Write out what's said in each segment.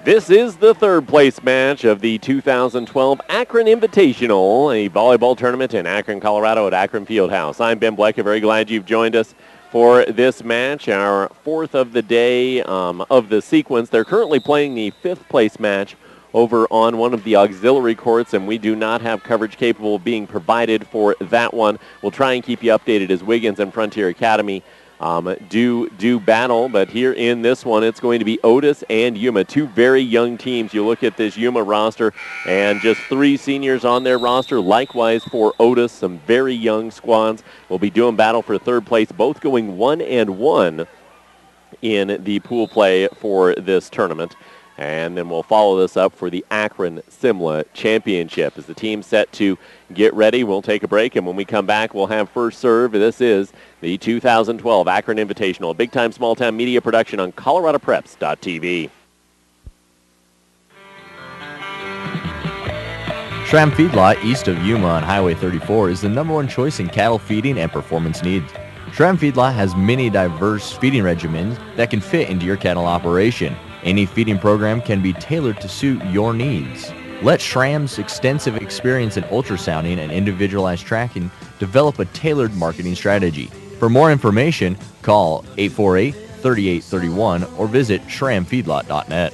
This is the third place match of the 2012 Akron Invitational, a volleyball tournament in Akron, Colorado at Akron Fieldhouse. I'm Ben Blecker. Very glad you've joined us for this match, our fourth of the day of the sequence. They're currently playing the fifth place match over on one of the auxiliary courts, and we do not have coverage capable of being provided for that one. We'll try and keep you updated as Wiggins and Frontier Academy do battle, but here in this one, it's going to be Otis and Yuma, two very young teams. You look at this Yuma roster, and just three seniors on their roster. Likewise for Otis, some very young squads will be doing battle for third place, both going 1-1 in the pool play for this tournament. And then we'll follow this up for the Akron Simla Championship. As the team's set to get ready, we'll take a break, and when we come back, we'll have first serve. This is the 2012 Akron Invitational, a big-time small-town media production on ColoradoPreps.tv. Schramm Feedlot, east of Yuma on Highway 34, is the #1 choice in cattle feeding and performance needs. Schramm Feedlot has many diverse feeding regimens that can fit into your cattle operation. Any feeding program can be tailored to suit your needs. Let Schramm's extensive experience in ultrasounding and individualized tracking develop a tailored marketing strategy. For more information, call 848-3831 or visit schrammfeedlot.net.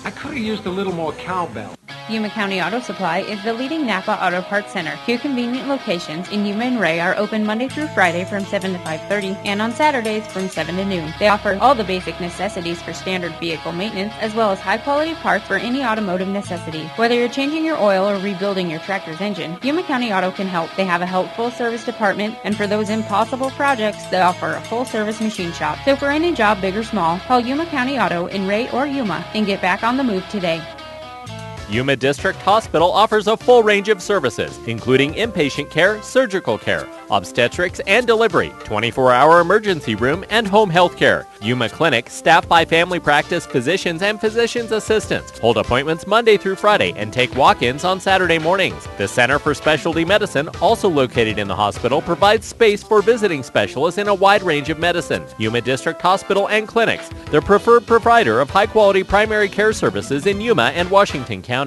I could have used a little more cowbell. Yuma County Auto Supply is the leading Napa Auto Parts Center. Two convenient locations in Yuma and Ray are open Monday through Friday from 7 to 5:30 and on Saturdays from 7 to noon. They offer all the basic necessities for standard vehicle maintenance as well as high-quality parts for any automotive necessity. Whether you're changing your oil or rebuilding your tractor's engine, Yuma County Auto can help. They have a helpful service department, and for those impossible projects, they offer a full-service machine shop. So for any job, big or small, call Yuma County Auto in Ray or Yuma and get back on the move today. Yuma District Hospital offers a full range of services, including inpatient care, surgical care, obstetrics and delivery, 24-hour emergency room, and home health care. Yuma Clinic, staffed by family practice physicians and physician's assistants, hold appointments Monday through Friday and take walk-ins on Saturday mornings. The Center for Specialty Medicine, also located in the hospital, provides space for visiting specialists in a wide range of medicine. Yuma District Hospital and Clinics, the preferred provider of high-quality primary care services in Yuma and Washington County.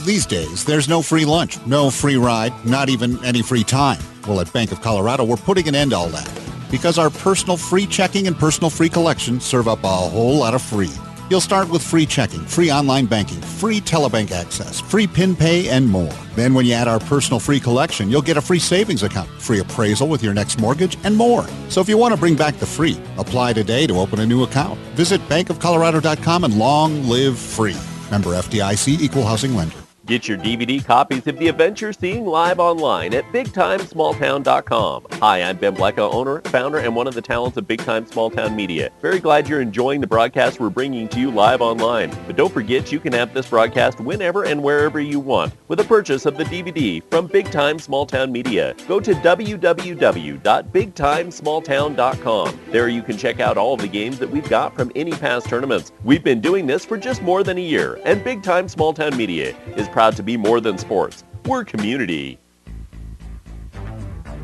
These days, there's no free lunch, no free ride, not even any free time. Well, at Bank of Colorado, we're putting an end to all that because our personal free checking and personal free collection serve up a whole lot of free. You'll start with free checking, free online banking, free telebank access, free PIN pay, and more. Then when you add our personal free collection, you'll get a free savings account, free appraisal with your next mortgage, and more. So if you want to bring back the free, apply today to open a new account. Visit bankofcolorado.com and long live free. Member FDIC, Equal Housing Lender. Get your DVD copies of the events you're seeing live online at BigTimeSmallTown.com. Hi, I'm Ben Blecker, owner, founder, and one of the talents of Big Time Small Town Media. Very glad you're enjoying the broadcast we're bringing to you live online. But don't forget you can have this broadcast whenever and wherever you want with a purchase of the DVD from Big Time Small Town Media. Go to www.BigTimeSmallTown.com. There you can check out all of the games that we've got from any past tournaments. We've been doing this for just more than a year, and Big Time Small Town Media is proud to be more than sports. We're community.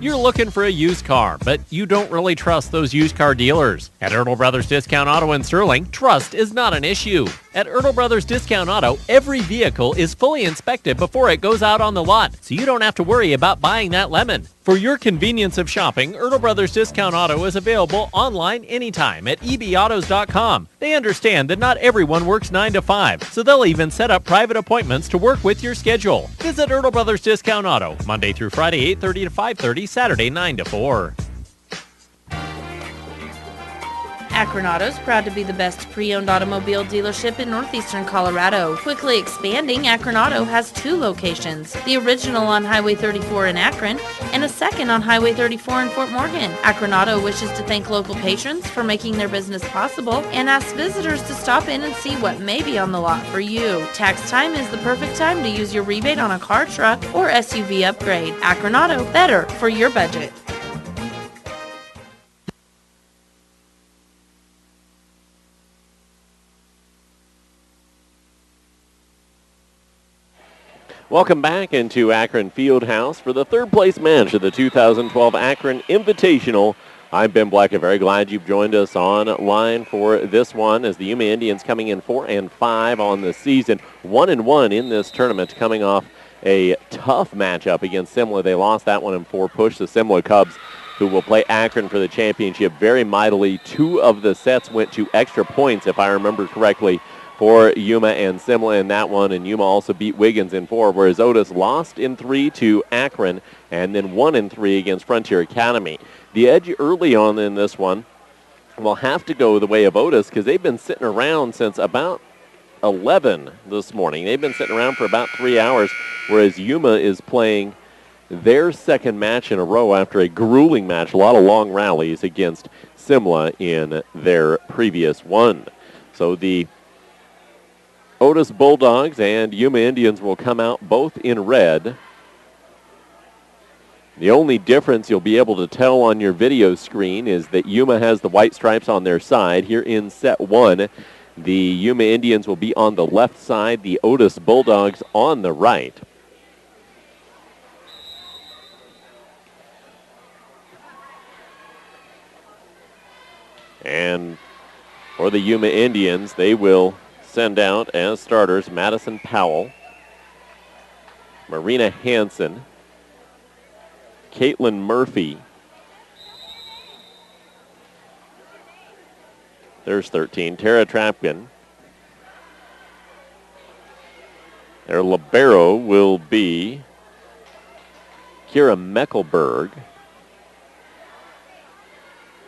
You're looking for a used car, but you don't really trust those used car dealers. At Ertl Brothers Discount Auto in Sterling, trust is not an issue. At Ertl Brothers Discount Auto, every vehicle is fully inspected before it goes out on the lot, so you don't have to worry about buying that lemon. For your convenience of shopping, Ertl Brothers Discount Auto is available online anytime at ebautos.com. They understand that not everyone works 9 to 5, so they'll even set up private appointments to work with your schedule. Visit Ertl Brothers Discount Auto, Monday through Friday, 8:30 to 5:30, Saturday, 9 to 4. Akron Auto is proud to be the best pre-owned automobile dealership in northeastern Colorado. Quickly expanding, Akron Auto has 2 locations, the original on Highway 34 in Akron and a second on Highway 34 in Fort Morgan. Akron Auto wishes to thank local patrons for making their business possible and asks visitors to stop in and see what may be on the lot for you. Tax time is the perfect time to use your rebate on a car, truck, or SUV upgrade. Akron Auto, better for your budget. Welcome back into Akron Fieldhouse for the third place match of the 2012 Akron Invitational. I'm Ben Blecker. Very glad you've joined us online for this one as the Yuma Indians coming in 4-5 on the season. 1-1 in this tournament, coming off a tough matchup against Simla. They lost that one in 4 push. The Simla Cubs, who will play Akron for the championship very mightily. 2 of the sets went to extra points, if I remember correctly, for Yuma and Simla in that one, and Yuma also beat Wiggins in 4, whereas Otis lost in 3 to Akron and then won in 3 against Frontier Academy. The edge early on in this one will have to go the way of Otis because they've been sitting around since about 11 this morning. They've been sitting around for about 3 hours, whereas Yuma is playing their second match in a row after a grueling match, a lot of long rallies against Simla in their previous one. So the Otis Bulldogs and Yuma Indians will come out both in red. The only difference you'll be able to tell on your video screen is that Yuma has the white stripes on their side. Here in set 1, the Yuma Indians will be on the left side, the Otis Bulldogs on the right. And for the Yuma Indians, they will send out as starters Madison Powell, Marina Hansen, Caitlin Murphy. There's 13. Tara Trapkin. Their libero will be Kira Meckelberg.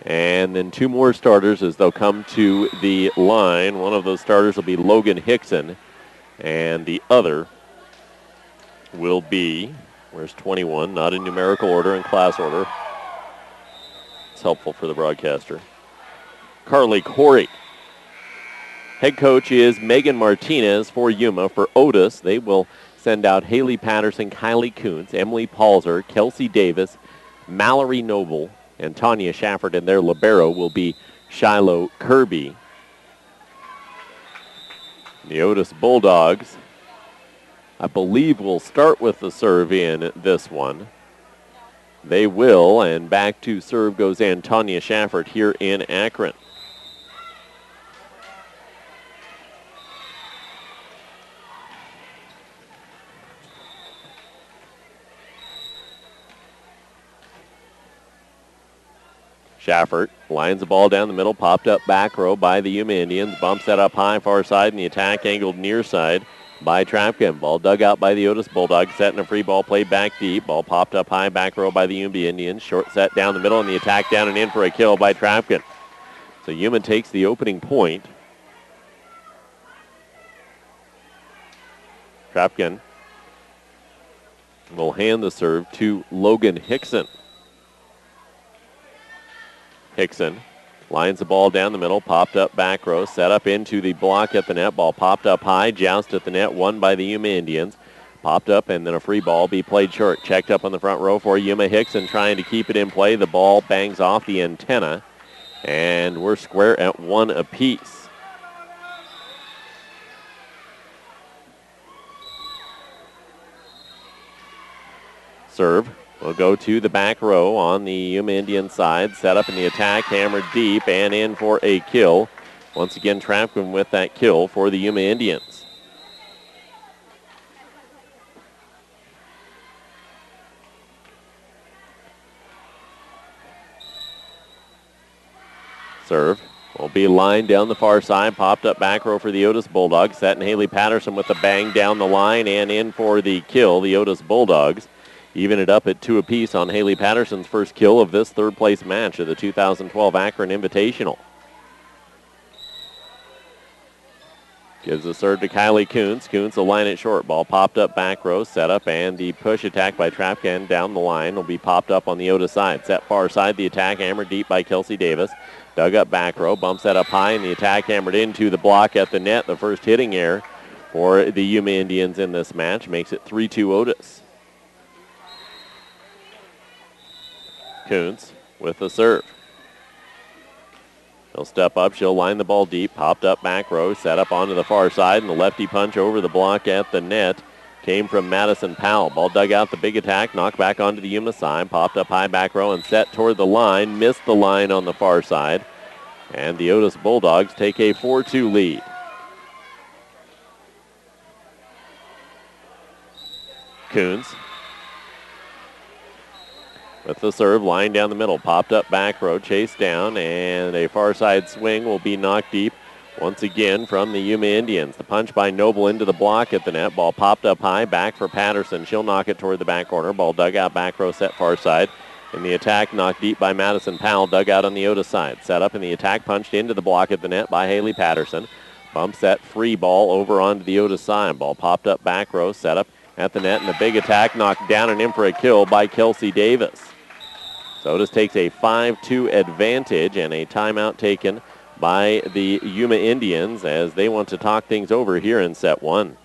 And then 2 more starters as they'll come to the line. One of those starters will be Logan Hickson, and the other will be, where's 21? Not in numerical order, in class order. It's helpful for the broadcaster. Carly Corey. Head coach is Megan Martinez for Yuma. For Otis, they will send out Haley Patterson, Kylie Kuntz, Emily Palzer, Kelsey Davis, Mallory Noble, and Tanya Shafford, and their libero will be Shiloh Kirby. The Otis Bulldogs, I believe, will start with the serve in this one. They will, and back to serve goes Antonia Shafford here in Akron. Shafford lines the ball down the middle, popped up back row by the Yuma Indians, bumps that up high, far side, and the attack angled near side by Trapkin. Ball dug out by the Otis Bulldogs, setting a free ball, played back deep. Ball popped up high, back row by the Yuma Indians. Short set down the middle, and the attack down and in for a kill by Trapkin. So Yuma takes the opening point. Trapkin will hand the serve to Logan Hickson. Hickson lines the ball down the middle, popped up back row, set up into the block at the net. Ball popped up high, joust at the net, won by the Yuma Indians. Popped up, and then a free ball be played short. Checked up on the front row for Yuma. Hickson trying to keep it in play. The ball bangs off the antenna, and we're square at 1 apiece. Serve will go to the back row on the Yuma Indian side. Set up in the attack, hammered deep and in for a kill. Once again, Trapkin with that kill for the Yuma Indians. Serve will be lined down the far side. Popped up back row for the Otis Bulldogs. Set and Haley Patterson with the bang down the line and in for the kill. The Otis Bulldogs even it up at 2 apiece on Haley Patterson's first kill of this third-place match of the 2012 Akron Invitational. Gives the serve to Kylie Kuntz. Kuntz will line it short. Ball popped up back row, set up, and the push attack by Trapkin down the line will be popped up on the Otis side. Set far side, the attack hammered deep by Kelsey Davis. Dug up back row, bumps that up high, and the attack hammered into the block at the net. The first hitting error for the Yuma Indians in this match makes it 3-2 Otis. Kuntz with the serve. She'll step up. She'll line the ball deep. Popped up back row. Set up onto the far side. And the lefty punch over the block at the net came from Madison Powell. Ball dug out the big attack, knocked back onto the Yuma side, popped up high back row and set toward the line, missed the line on the far side. And the Otis Bulldogs take a 4-2 lead. Coons with the serve, line down the middle, popped up back row, chased down, and a far side swing will be knocked deep once again from the Yuma Indians. The punch by Noble into the block at the net. Ball popped up high, back for Patterson. She'll knock it toward the back corner. Ball dug out back row, set far side. And the attack knocked deep by Madison Powell, dug out on the Otis side. Set up in the attack, punched into the block at the net by Haley Patterson. Bump set, free ball over onto the Otis side. Ball popped up back row, set up at the net, and the big attack knocked down and in for a kill by Kelsey Davis. So Otis takes a 5-2 advantage and a timeout taken by the Yuma Indians as they want to talk things over here in set one.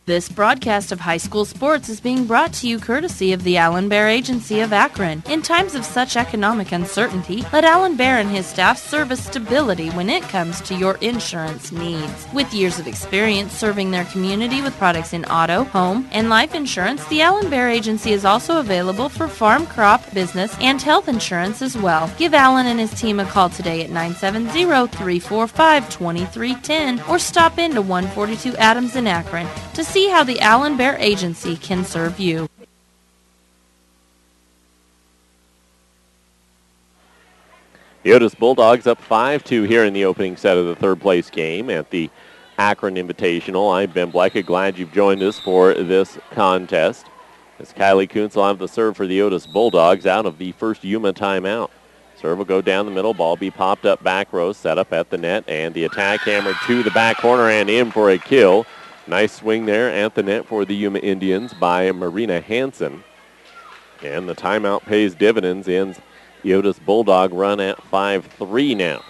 This broadcast of high school sports is being brought to you courtesy of the Allen Bear Agency of Akron. In times of such economic uncertainty, let Allen Bear and his staff serve as stability when it comes to your insurance needs. With years of experience serving their community with products in auto, home, and life insurance, the Allen Bear Agency is also available for farm, crop, business, and health insurance as well. Give Allen and his team a call today at 970-345-2310 or stop into 142 Adams in Akron to see how the Allen Bear Agency can serve you. The Otis Bulldogs up 5-2 here in the opening set of the third place game at the Akron Invitational. I'm Ben Blecka. Glad you've joined us for this contest. As Kylie Kuntz will have the serve for the Otis Bulldogs out of the first Yuma timeout. Serve will go down the middle. Ball be popped up back row, set up at the net, and the attack hammered to the back corner and in for a kill. Nice swing there at the net for the Yuma Indians by Marina Hansen. And the timeout pays dividends, ends the Otis Bulldog run at 5-3 now.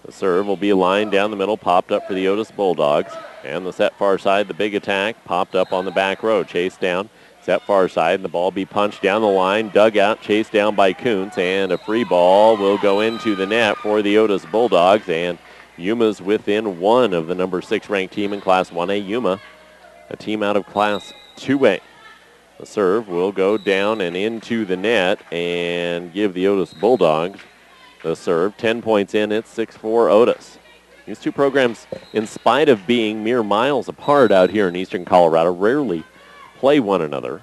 The serve will be lined down the middle, popped up for the Otis Bulldogs. And the set far side, the big attack, popped up on the back row, chased down. Set far side, and the ball be punched down the line, dug out, chased down by Kuntz, and a free ball will go into the net for the Otis Bulldogs, and Yuma's within one of the number 6 ranked team in Class 1A. Yuma, a team out of Class 2A. The serve will go down and into the net and give the Otis Bulldogs the serve. 10 points in, it's 6-4 Otis. These two programs, in spite of being mere miles apart out here in eastern Colorado, rarely play one another.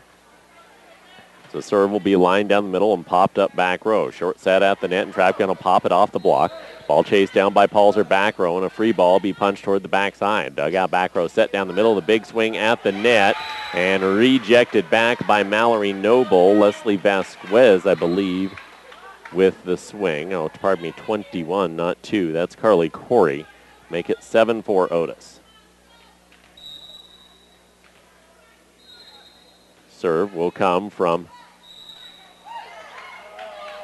So serve will be lined down the middle and popped up back row. Short set at the net, and Trapgun will pop it off the block. Ball chased down by Palzer back row, and a free ball be punched toward the backside. Dug out back row, set down the middle. The big swing at the net, and rejected back by Mallory Noble. Leslie Vasquez, I believe, with the swing. Oh, pardon me, 21, not 2. That's Carly Corey. Make it 7-4 Otis. Serve will come from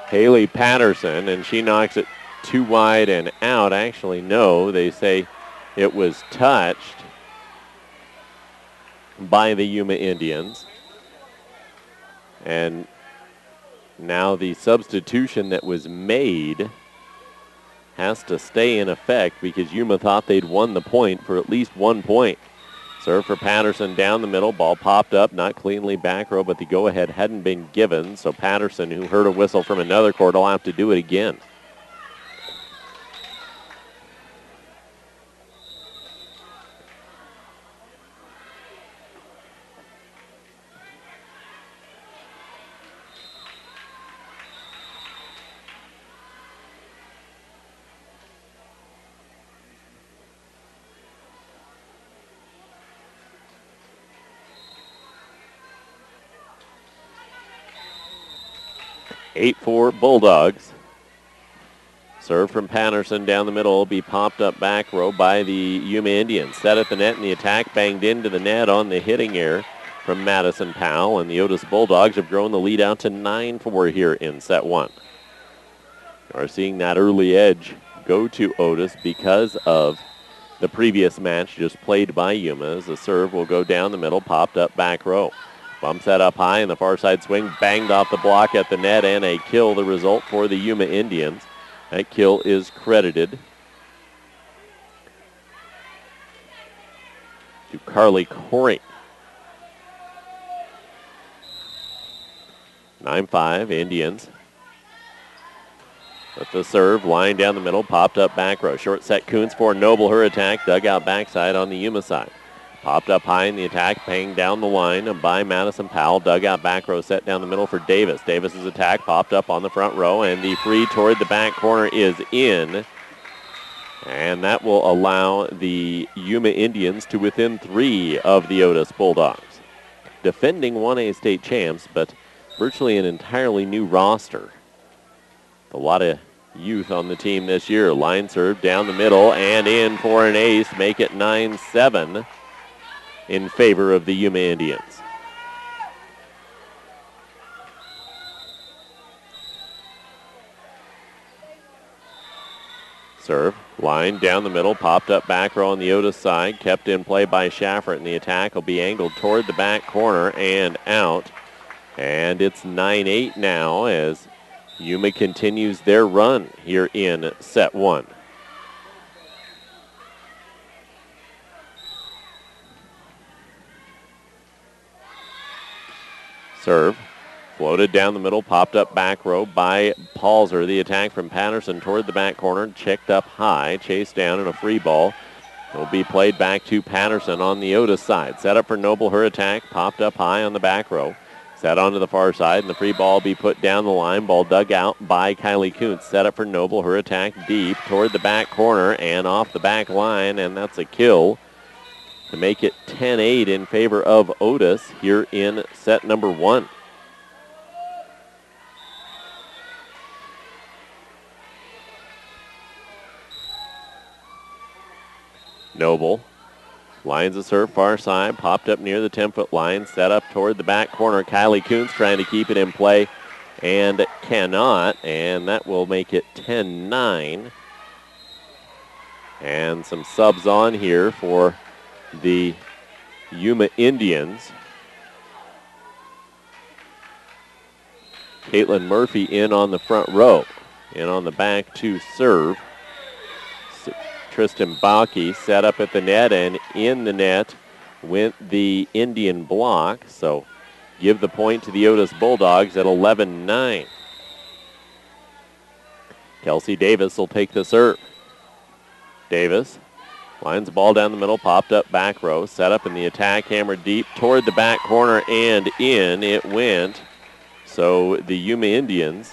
Haley Patterson, and she knocks it too wide and out. Actually, no, they say it was touched by the Yuma Indians. And now the substitution that was made has to stay in effect because Yuma thought they'd won the point for at least 1 point. Serve for Patterson down the middle. Ball popped up, not cleanly back row, but the go-ahead hadn't been given. So Patterson, who heard a whistle from another court, will have to do it again. Eight for Bulldogs. Serve from Patterson down the middle will be popped up back row by the Yuma Indians. Set at the net, and the attack banged into the net on the hitting error from Madison Powell. And the Otis Bulldogs have grown the lead out to 9-4 here in set one. You are seeing that early edge go to Otis because of the previous match just played by Yuma. As the serve will go down the middle, popped up back row. Bump set up high, and the far side swing banged off the block at the net, and a kill, the result for the Yuma Indians. That kill is credited to Carly Corey. 9-5 Indians. With the serve, line down the middle, popped up back row. Short set Kuntz for Noble, her attack, dug out backside on the Yuma side. Popped up high in the attack, paying down the line by Madison Powell. Dug out back row, set down the middle for Davis. Davis's attack popped up on the front row, and the free toward the back corner is in. And that will allow the Yuma Indians to within 3 of the Otis Bulldogs. Defending 1A state champs, but virtually an entirely new roster. A lot of youth on the team this year. Line serve down the middle and in for an ace. Make it 9-7 in favor of the Yuma Indians. Serve, line down the middle, popped up back row on the Otis side, kept in play by Schaffert, and the attack will be angled toward the back corner and out. And it's 9-8 now as Yuma continues their run here in set 1. Serve, floated down the middle, popped up back row by Palzer. The attack from Patterson toward the back corner, checked up high, chased down in a free ball. Will be played back to Patterson on the Otis side. Set up for Noble, her attack, popped up high on the back row. Set onto the far side, and the free ball be put down the line. Ball dug out by Kylie Kuntz. Set up for Noble. Her attack deep toward the back corner and off the back line, and that's a kill to make it 10-8 in favor of Otis here in set number 1. Noble lines the serve far side, popped up near the 10-foot line, set up toward the back corner. Kylie Kuntz trying to keep it in play and cannot, and that will make it 10-9. And some subs on here for the Yuma Indians. Caitlin Murphy in on the front row, in on the back to serve. Tristan Bauke set up at the net, and in the net went the Indian block. So give the point to the Otis Bulldogs at 11-9. Kelsey Davis will take the serve. Davis lines the ball down the middle, popped up back row, set up in the attack, hammered deep toward the back corner and in it went. So the Yuma Indians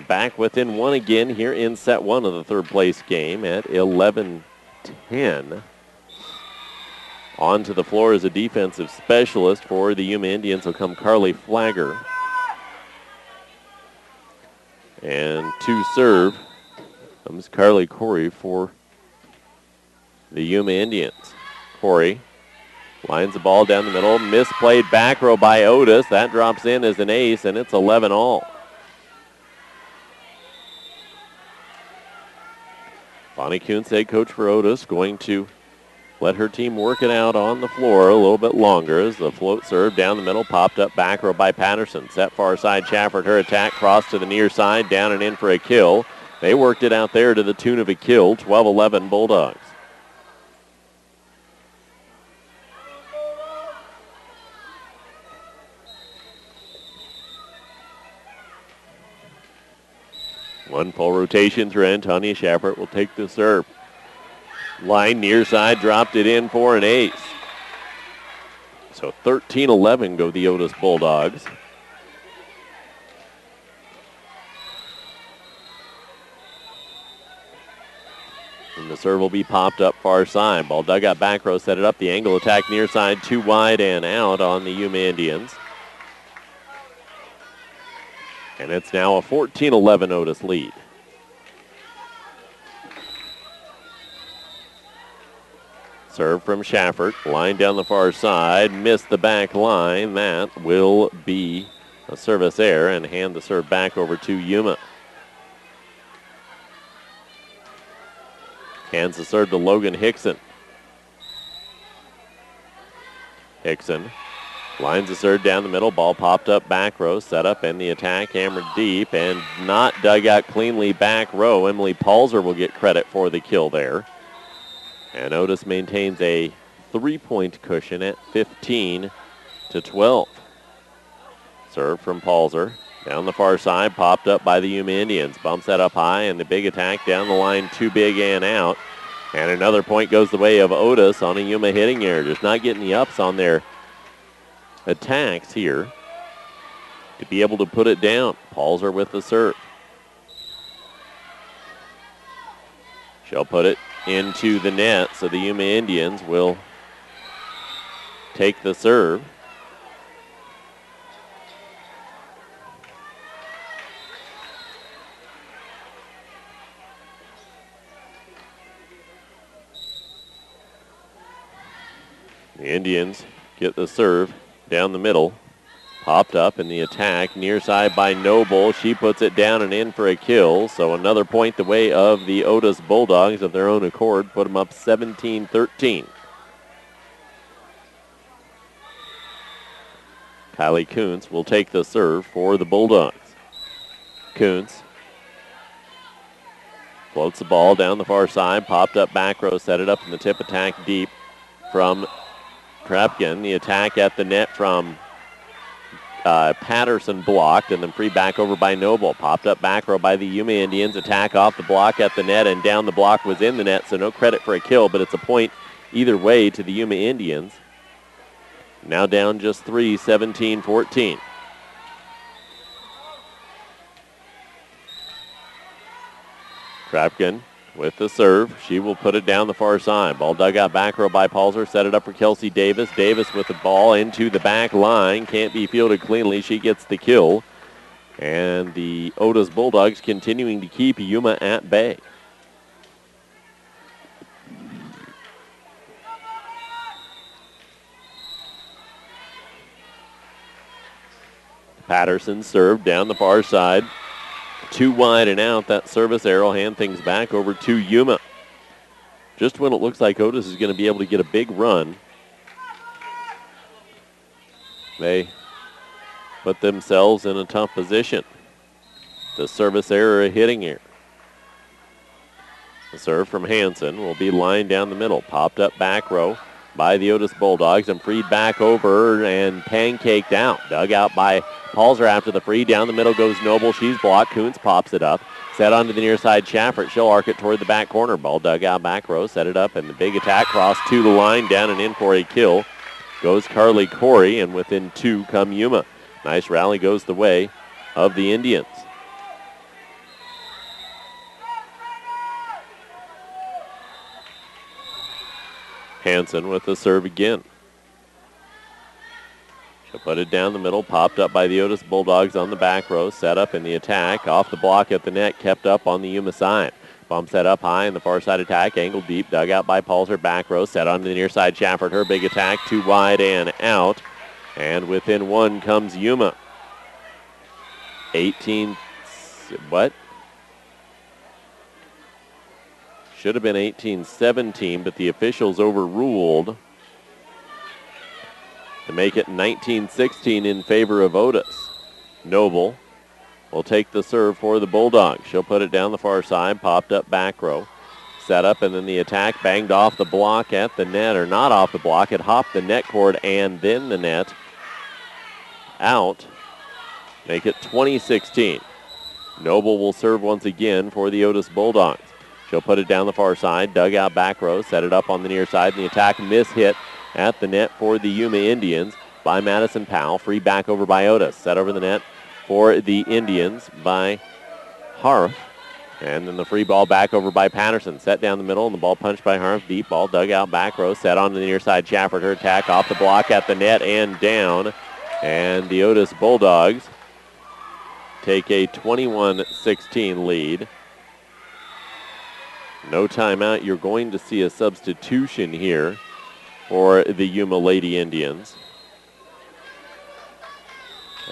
back within 1 again here in set 1 of the third place game at 11-10. On to the floor as a defensive specialist for the Yuma Indians will come Carly Flagger. And to serve comes Carly Corey for the Yuma Indians. Corey lines the ball down the middle, misplayed back row by Otis. That drops in as an ace, and it's 11-all. Bonnie Kuntz, head coach for Otis, going to let her team work it out on the floor a little bit longer as the float serve down the middle, popped up back row by Patterson. Set far side, Schaffert, her attack, cross to the near side, down and in for a kill. They worked it out there to the tune of a kill, 12-11 Bulldogs. One full rotation through Antonia Schaffert will take the serve. Line near side, dropped it in for an ace. So 13-11 go the Otis Bulldogs. And the serve will be popped up far side. Ball dug out back row, set it up. The angle attack near side, too wide and out on the Yuma Indians. And it's now a 14-11 Otis lead. Serve from Schaffert, line down the far side, missed the back line. That will be a service error and hand the serve back over to Yuma. Hands the serve to Logan Hickson. Hickson lines the serve down the middle, ball popped up back row, set up, and the attack hammered deep and not dug out cleanly back row. Emily Palzer will get credit for the kill there. And Otis maintains a 3-point cushion at 15-12. Serve from Palzer. Down the far side, popped up by the Yuma Indians. Bumps that up high, and the big attack down the line, too big and out. And another point goes the way of Otis on a Yuma hitting error. Just not getting the ups on their attacks here to be able to put it down. Palzer with the serve. She'll put it into the net, so the Yuma Indians will take the serve. The Indians get the serve down the middle. Popped up in the attack, near side by Noble. She puts it down and in for a kill. So another point the way of the Otis Bulldogs of their own accord. Put them up 17-13. Kylie Kuntz will take the serve for the Bulldogs. Kuntz floats the ball down the far side. Popped up back row, set it up in the tip attack deep from Krepken. The attack at the net from Patterson blocked, and then free back over by Noble. Popped up back row by the Yuma Indians. Attack off the block at the net, and down the block was in the net, so no credit for a kill, but it's a point either way to the Yuma Indians. Now down just 3, 17-14. Krepken with the serve. She will put it down the far side. Ball dug out back row by Palzer. Set it up for Kelsey Davis. Davis with the ball into the back line. Can't be fielded cleanly. She gets the kill. And the Otis Bulldogs continuing to keep Yuma at bay. Patterson served down the far side. Too wide and out. That service arrow hand things back over to Yuma. Just when it looks like Otis is going to be able to get a big run, they put themselves in a tough position. The service error, a hitting error. The serve from Hansen will be lined down the middle. Popped up back row by the Otis Bulldogs and freed back over and pancaked out. Dug out by Palzer after the free. Down the middle goes Noble. She's blocked. Kuntz pops it up. Set onto the near side Chaffert. She'll arc it toward the back corner. Ball dug out back row. Set it up, and the big attack cross to the line. Down and in for a kill goes Carly Corey, and within 2 come Yuma. Nice rally goes the way of the Indians. Hansen with the serve again. She'll put it down the middle, popped up by the Otis Bulldogs on the back row, set up in the attack, off the block at the net, kept up on the Yuma side. Bumps that up high in the far side attack, angled deep, dug out by Palzer, back row, set onto the near side Chaffert. Her big attack, too wide and out. And within 1 comes Yuma. 18, what? Should have been 18-17, but the officials overruled to make it 19-16 in favor of Otis. Noble will take the serve for the Bulldogs. She'll put it down the far side, popped up back row, set up, and then the attack banged off the block at the net, or not off the block. It hopped the net cord and then the net out. Make it 20-16. Noble will serve once again for the Otis Bulldogs. She'll put it down the far side, dug out back row, set it up on the near side, and the attack miss-hit at the net for the Yuma Indians by Madison Powell. Free back over by Otis. Set over the net for the Indians by Harf. And then the free ball back over by Patterson. Set down the middle, and the ball punched by Harf. Deep ball, dug out back row, set onto the near side. Chaffert, her attack off the block at the net and down. And the Otis Bulldogs take a 21-16 lead. No timeout. You're going to see a substitution here for the Yuma Lady Indians,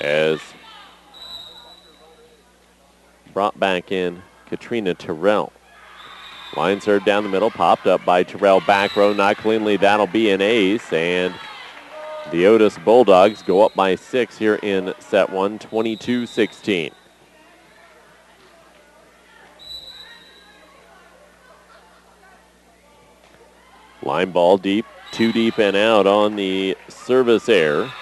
as brought back in Katrina Terrell. Line serve down the middle, popped up by Terrell, back row, not cleanly. That'll be an ace, and the Otis Bulldogs go up by 6 here in set 1, 22-16. Line ball deep too deep and out on the service error.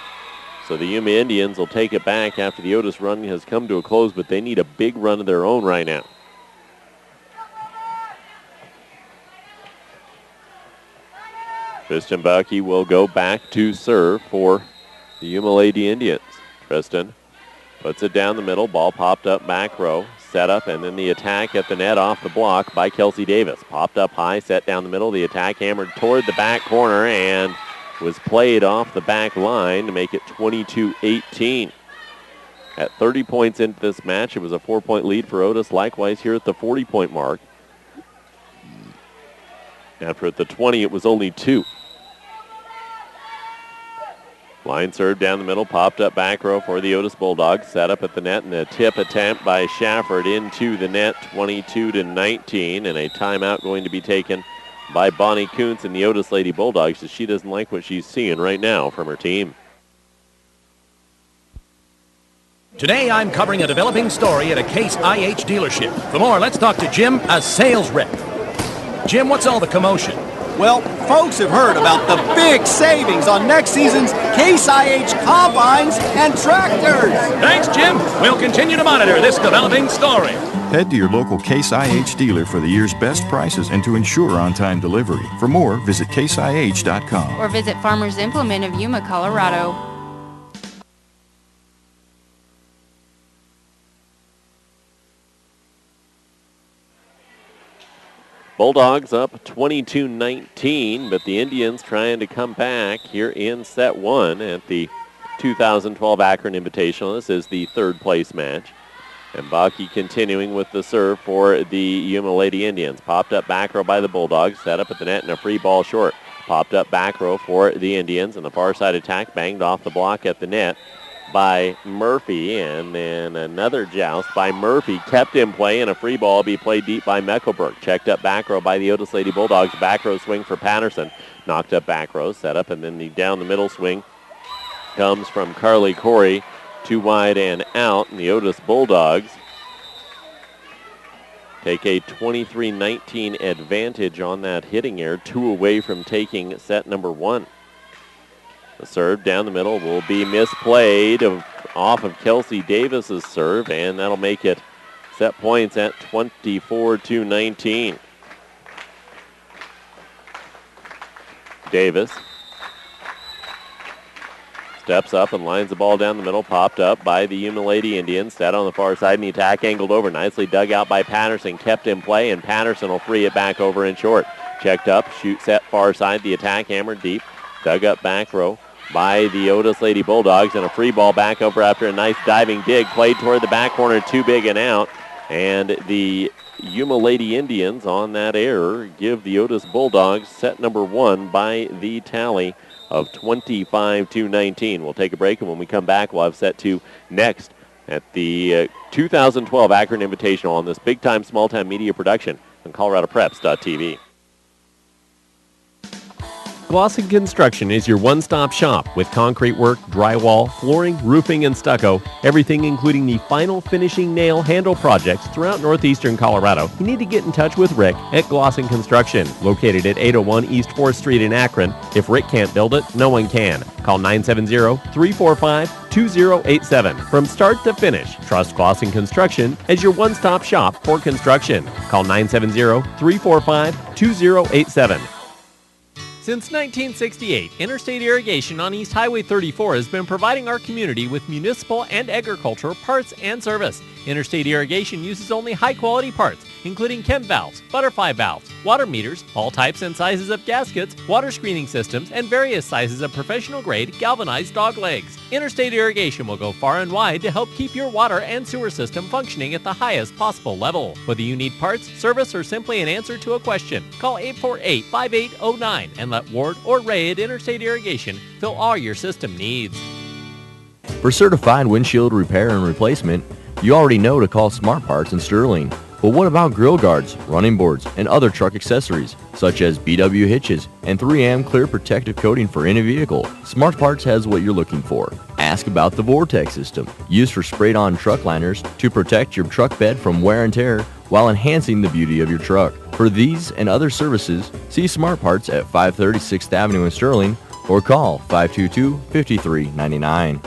So the Yuma Indians will take it back after the Otis run has come to a close, but they need a big run of their own right now. Tristan Bucky will go back to serve for the Yuma Lady Indians. Tristan puts it down the middle. Ball popped up back row. Set up, and then the attack at the net off the block by Kelsey Davis. Popped up high, set down the middle. The attack hammered toward the back corner and was played off the back line to make it 22-18. At 30 points into this match, it was a 4-point lead for Otis. Likewise here at the 40-point mark. After at the 20, it was only 2. Line serve down the middle, popped up back row for the Otis Bulldogs. Set up at the net, and a tip attempt by Shafford into the net, 22-19, and a timeout going to be taken by Bonnie Kuntz and the Otis Lady Bulldogs, as she doesn't like what she's seeing right now from her team. Today I'm covering a developing story at a Case IH dealership. For more, let's talk to Jim, a sales rep. Jim, what's all the commotion? Well, folks have heard about the big savings on next season's Case IH combines and tractors. Thanks, Jim. We'll continue to monitor this developing story. Head to your local Case IH dealer for the year's best prices and to ensure on-time delivery. For more, visit caseih.com. Or visit Farmers Implement of Yuma, Colorado. Bulldogs up 22-19, but the Indians trying to come back here in set 1 at the 2012 Akron Invitational. This is the third place match. And Baki continuing with the serve for the Yuma Lady Indians. Popped up back row by the Bulldogs, set up at the net and a free ball short. Popped up back row for the Indians, and the far side attack banged off the block at the net by Murphy, and then another joust by Murphy kept in play, and a free ball be played deep by Mecklenburg. Checked up back row by the Otis Lady Bulldogs. Back row swing for Patterson. Knocked up back row, set up, and then the down the middle swing comes from Carly Corey. Too wide and out, and the Otis Bulldogs take a 23-19 advantage on that hitting error, 2 away from taking set number 1. The serve down the middle will be misplayed off of Kelsey Davis's serve, and that'll make it set points at 24-19. Davis steps up and lines the ball down the middle, popped up by the Yuma Lady Indians, set on the far side, and the attack angled over, nicely dug out by Patterson, kept in play, and Patterson will free it back over in short. Checked up, shoot set far side, the attack hammered deep, dug up back row by the Otis Lady Bulldogs, and a free ball back over after a nice diving dig, played toward the back corner, too big and out, and the Yuma Lady Indians on that error give the Otis Bulldogs set number 1 by the tally of 25-19. We'll take a break, and when we come back, we'll have set 2 next at the 2012 Akron Invitational on this big-time, small-time media production on ColoradoPreps.tv. Glosson Construction is your one-stop shop with concrete work, drywall, flooring, roofing, and stucco, everything including the final finishing nail handle projects throughout northeastern Colorado. You need to get in touch with Rick at Glosson Construction, located at 801 East 4th Street in Akron. If Rick can't build it, no one can. Call 970-345-2087. From start to finish, trust Glosson Construction as your one-stop shop for construction. Call 970-345-2087. Since 1968, Interstate Irrigation on East Highway 34 has been providing our community with municipal and agricultural parts and service. Interstate Irrigation uses only high-quality parts, including chem valves, butterfly valves, water meters, all types and sizes of gaskets, water screening systems, and various sizes of professional-grade galvanized dog legs. Interstate Irrigation will go far and wide to help keep your water and sewer system functioning at the highest possible level. Whether you need parts, service, or simply an answer to a question, call 848-5809 and let Ward or Ray at Interstate Irrigation fill all your system needs. For certified windshield repair and replacement, you already know to call Smart Parts in Sterling. But what about grill guards, running boards, and other truck accessories, such as BW hitches and 3M clear protective coating for any vehicle? Smart Parts has what you're looking for. Ask about the Vortex system, used for sprayed-on truck liners to protect your truck bed from wear and tear, while enhancing the beauty of your truck. For these and other services, see Smart Parts at 530 6th Avenue in Sterling or call 522-5399.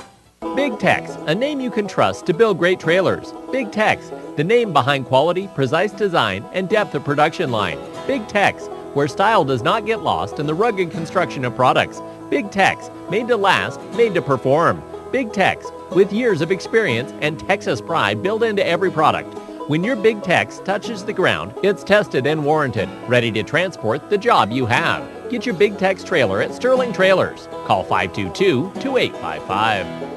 Big Tex, a name you can trust to build great trailers. Big Tex, the name behind quality, precise design, and depth of production line. Big Tex, where style does not get lost in the rugged construction of products. Big Tex, made to last, made to perform. Big Tex, with years of experience and Texas pride built into every product. When your Big Tex touches the ground, it's tested and warranted, ready to transport the job you have. Get your Big Tex trailer at Sterling Trailers. Call 522-2855.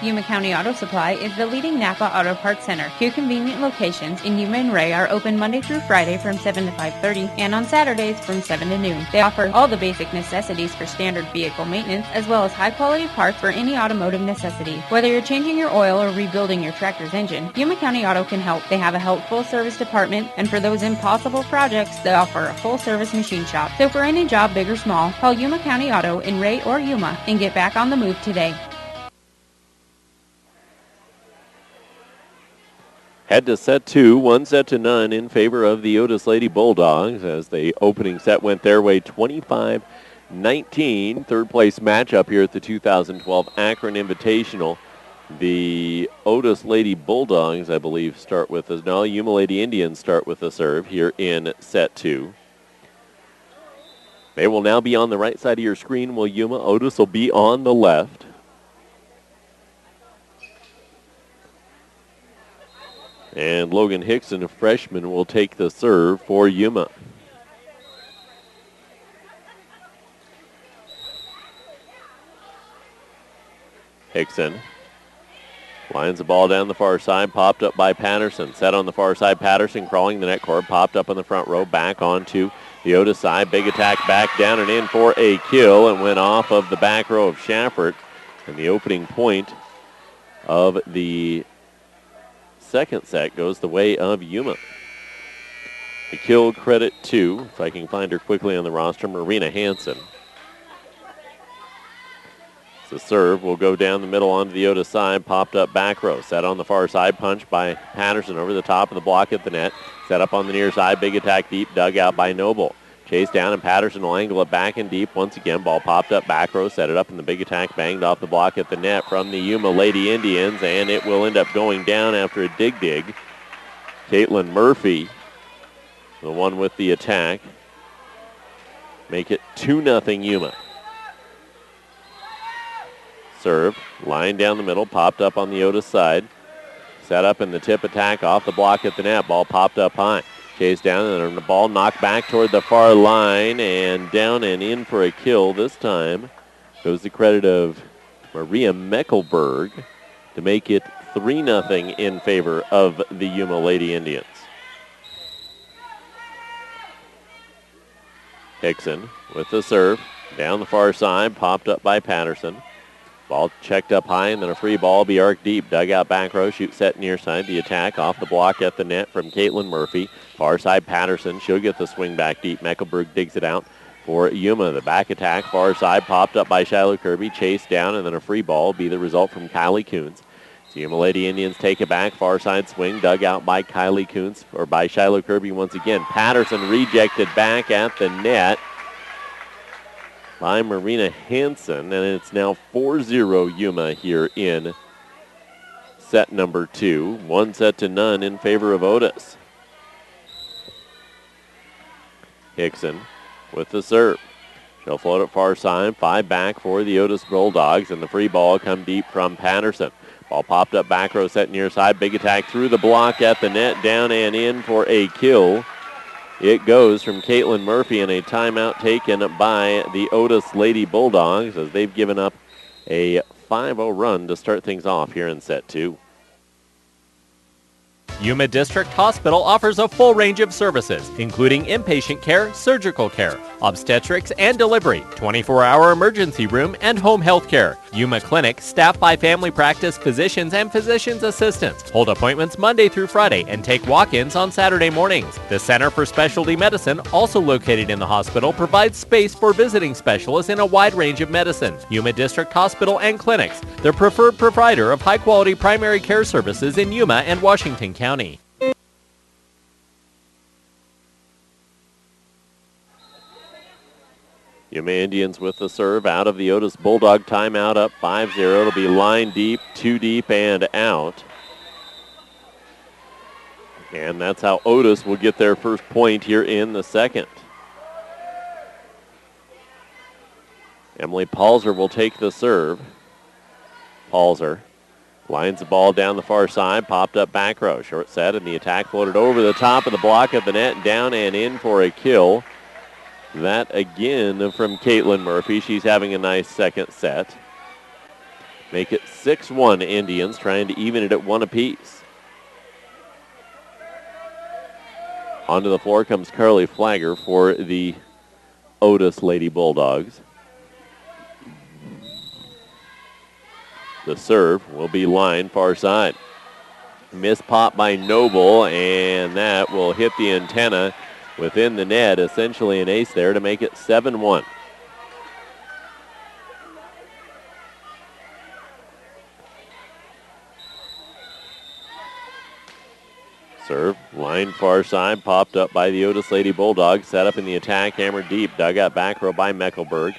Yuma County Auto Supply is the leading Napa Auto Parts Center. 2 convenient locations in Yuma and Ray are open Monday through Friday from 7 to 5:30 and on Saturdays from 7 to noon. They offer all the basic necessities for standard vehicle maintenance as well as high-quality parts for any automotive necessity. Whether you're changing your oil or rebuilding your tractor's engine, Yuma County Auto can help. They have a helpful service department, and for those impossible projects, they offer a full-service machine shop. So for any job, big or small, call Yuma County Auto in Ray or Yuma and get back on the move today. Head to set 2, 1-0 in favor of the Otis Lady Bulldogs as the opening set went their way 25-19. Third place matchup here at the 2012 Akron Invitational. The Otis Lady Bulldogs, I believe, start with us. No, Yuma Lady Indians start with the serve here in set 2. They will now be on the right side of your screen while Yuma. Otis will be on the left. And Logan Hickson, a freshman, will take the serve for Yuma. Hickson lines the ball down the far side, popped up by Patterson. Set on the far side, Patterson crawling the net court, popped up on the front row, back onto the Otis side. Big attack back down and in for a kill, and went off of the back row of Schaffert. And the opening point of the second set goes the way of Yuma. The kill credit to, if I can find her quickly on the roster, Marina Hansen. The serve will go down the middle onto the Otis side, popped up back row. Set on the far side, punched by Patterson over the top of the block at the net. Set up on the near side, big attack deep, dug out by Noble. Chase down, and Patterson will angle it back and deep. Once again, ball popped up back row, set it up, and the big attack banged off the block at the net from the Yuma Lady Indians, and it will end up going down after a dig. Caitlin Murphy, the one with the attack. Make it 2-0 Yuma. Serve, line down the middle, popped up on the Otis side. Set up in the tip attack off the block at the net. Ball popped up high. Chase down, and the ball knocked back toward the far line, and down and in for a kill. This time goes the credit of Maria Meckelberg to make it 3-0 in favor of the Yuma Lady Indians. Hickson with the serve, down the far side, popped up by Patterson. Ball checked up high, and then a free ball be arced deep. Dug out back row, shoot set near side. The attack off the block at the net from Caitlin Murphy. Far side Patterson. She'll get the swing back deep. Meckelberg digs it out for Yuma. The back attack, far side, popped up by Shiloh Kirby. Chased down, and then a free ball will be the result from Kylie Coons. So Yuma Lady Indians take it back. Far side swing, dug out by Kylie Coons, or by Shiloh Kirby once again. Patterson rejected back at the net by Marina Hansen, and it's now 4-0 Yuma here in set number 2. 1-0 in favor of Otis. Hickson with the serve. She'll float it far side, 5 back for the Otis Bulldogs, and the free ball come deep from Patterson. Ball popped up back row, set near side, big attack through the block at the net, down and in for a kill. It goes from Caitlin Murphy, and a timeout taken by the Otis Lady Bulldogs as they've given up a 5-0 run to start things off here in set 2. Yuma District Hospital offers a full range of services, including inpatient care, surgical care, obstetrics and delivery, 24-hour emergency room, and home health care. Yuma Clinic, staffed by family practice physicians and physician's assistants. Hold appointments Monday through Friday and take walk-ins on Saturday mornings. The Center for Specialty Medicine, also located in the hospital, provides space for visiting specialists in a wide range of medicine. Yuma District Hospital and Clinics, the preferred provider of high-quality primary care services in Yuma and Washington County. Yuma Indians with the serve out of the Otis Bulldog timeout, up 5-0. It'll be line deep, 2 deep, and out. And that's how Otis will get their first point here in the second. Emily Palzer will take the serve. Palzer lines the ball down the far side, popped up back row. Short set, and the attack floated over the top of the block of the net, down and in for a kill. That again from Caitlin Murphy. She's having a nice second set. Make it 6-1 Indians, trying to even it at 1 apiece. Onto the floor comes Carly Flagger for the Otis Lady Bulldogs. The serve will be line far side. Miss pop by Noble, and that will hit the antenna within the net. Essentially an ace there to make it 7-1. Serve, line far side, popped up by the Otis Lady Bulldogs. Set up in the attack, hammered deep. Dugout back row by Meckelberg.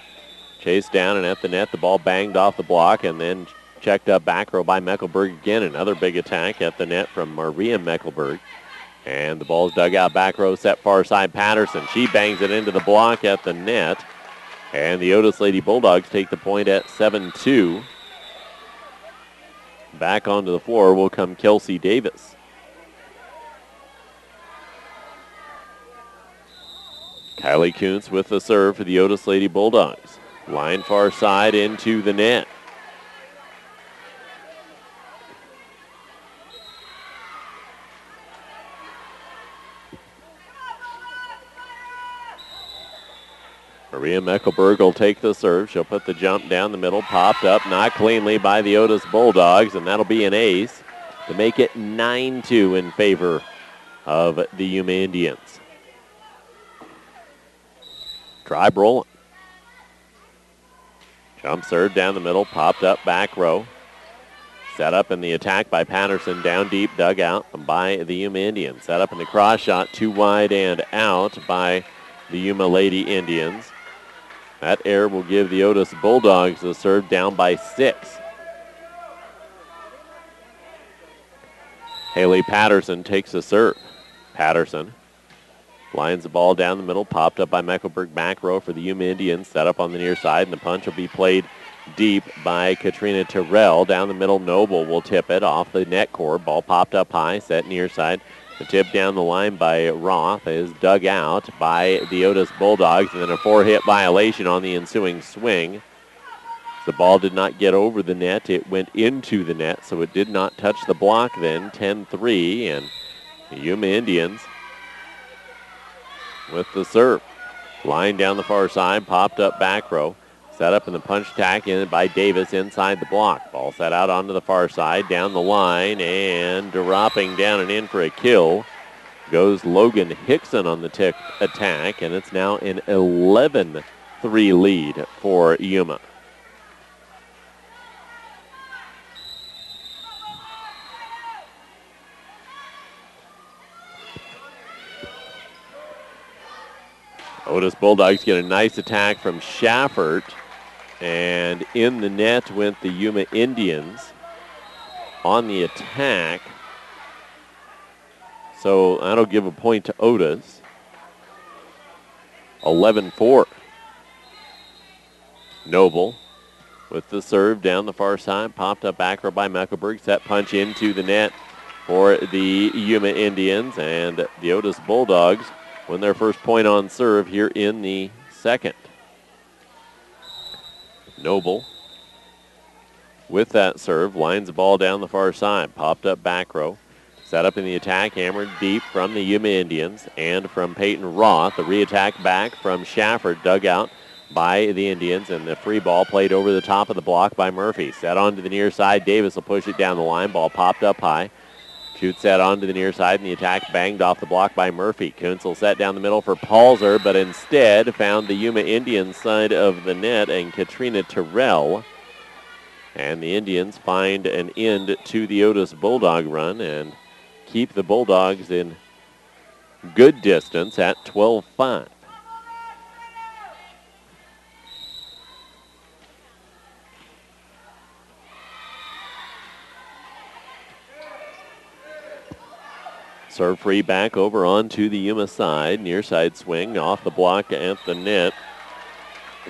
Chased down and at the net. The ball banged off the block and then checked up back row by Meckelberg again. Another big attack at the net from Maria Meckelberg. And the ball's dug out back row, set far side Patterson. She bangs it into the block at the net. And the Otis Lady Bulldogs take the point at 7-2. Back onto the floor will come Kelsey Davis. Kylie Kuntz with the serve for the Otis Lady Bulldogs. Line far side into the net. Maria Meckelberg will take the serve. She'll put the jump down the middle. Popped up, not cleanly by the Otis Bulldogs, and that'll be an ace to make it 9-2 in favor of the Yuma Indians. Drive rolling. Jump serve down the middle, popped up back row. Set up in the attack by Patterson, down deep, dug out by the Yuma Indians. Set up in the cross shot, too wide and out by the Yuma Lady Indians. That error will give the Otis Bulldogs the serve, down by 6. Haley Patterson takes the serve. Patterson lines the ball down the middle, popped up by Meckelberg back row for the Yuma Indians. Set up on the near side, and the punch will be played deep by Katrina Terrell. Down the middle, Noble will tip it off the net cord. Ball popped up high, set near side. The tip down the line by Roth is dug out by the Otis Bulldogs, and then a 4-hit violation on the ensuing swing. The ball did not get over the net. It went into the net, so it did not touch the block then. 10-3, and the Yuma Indians with the serve. Line down the far side, popped up back row. Set up in the punch attack in by Davis inside the block. Ball set out onto the far side, down the line, and dropping down and in for a kill goes Logan Hickson on the attack, and it's now an 11-3 lead for Yuma. Otis Bulldogs get a nice attack from Schaffert, and in the net went the Yuma Indians on the attack. So that'll give a point to Otis. 11-4. Noble with the serve down the far side, popped up back row by Meckelberg. Set punch into the net for the Yuma Indians, and the Otis Bulldogs win their first point on serve here in the second. Noble with that serve, lines the ball down the far side, popped up back row. Set up in the attack, hammered deep from the Yuma Indians and from Peyton Roth. The re-attack back from Schafford, dug out by the Indians, and the free ball played over the top of the block by Murphy. Set onto the near side, Davis will push it down the line. Ball popped up high. Shoots that onto the near side, and the attack banged off the block by Murphy. Kuntz will set down the middle for Palzer, but instead found the Yuma Indians side of the net and Katrina Terrell. And the Indians find an end to the Otis Bulldog run and keep the Bulldogs in good distance at 12-5. Serve free back over onto the Yuma side. Near side swing off the block at the net.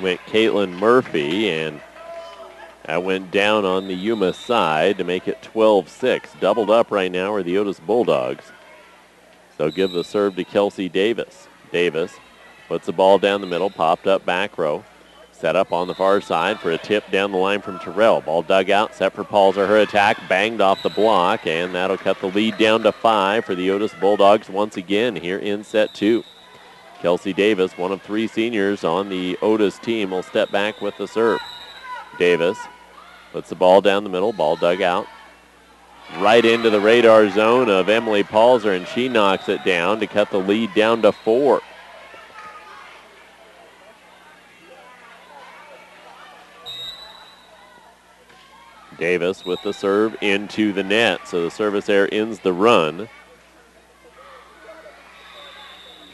Went Caitlin Murphy, and that went down on the Yuma side to make it 12-6. Doubled up right now are the Otis Bulldogs. So give the serve to Kelsey Davis. Davis puts the ball down the middle, popped up back row. Set up on the far side for a tip down the line from Terrell. Ball dug out, set for Palzer. Her attack banged off the block, and that'll cut the lead down to 5 for the Otis Bulldogs once again here in set 2. Kelsey Davis, one of 3 seniors on the Otis team, will step back with the serve. Davis puts the ball down the middle, ball dug out. Right into the radar zone of Emily Palzer, and she knocks it down to cut the lead down to 4. Davis with the serve into the net, so the service error ends the run. You're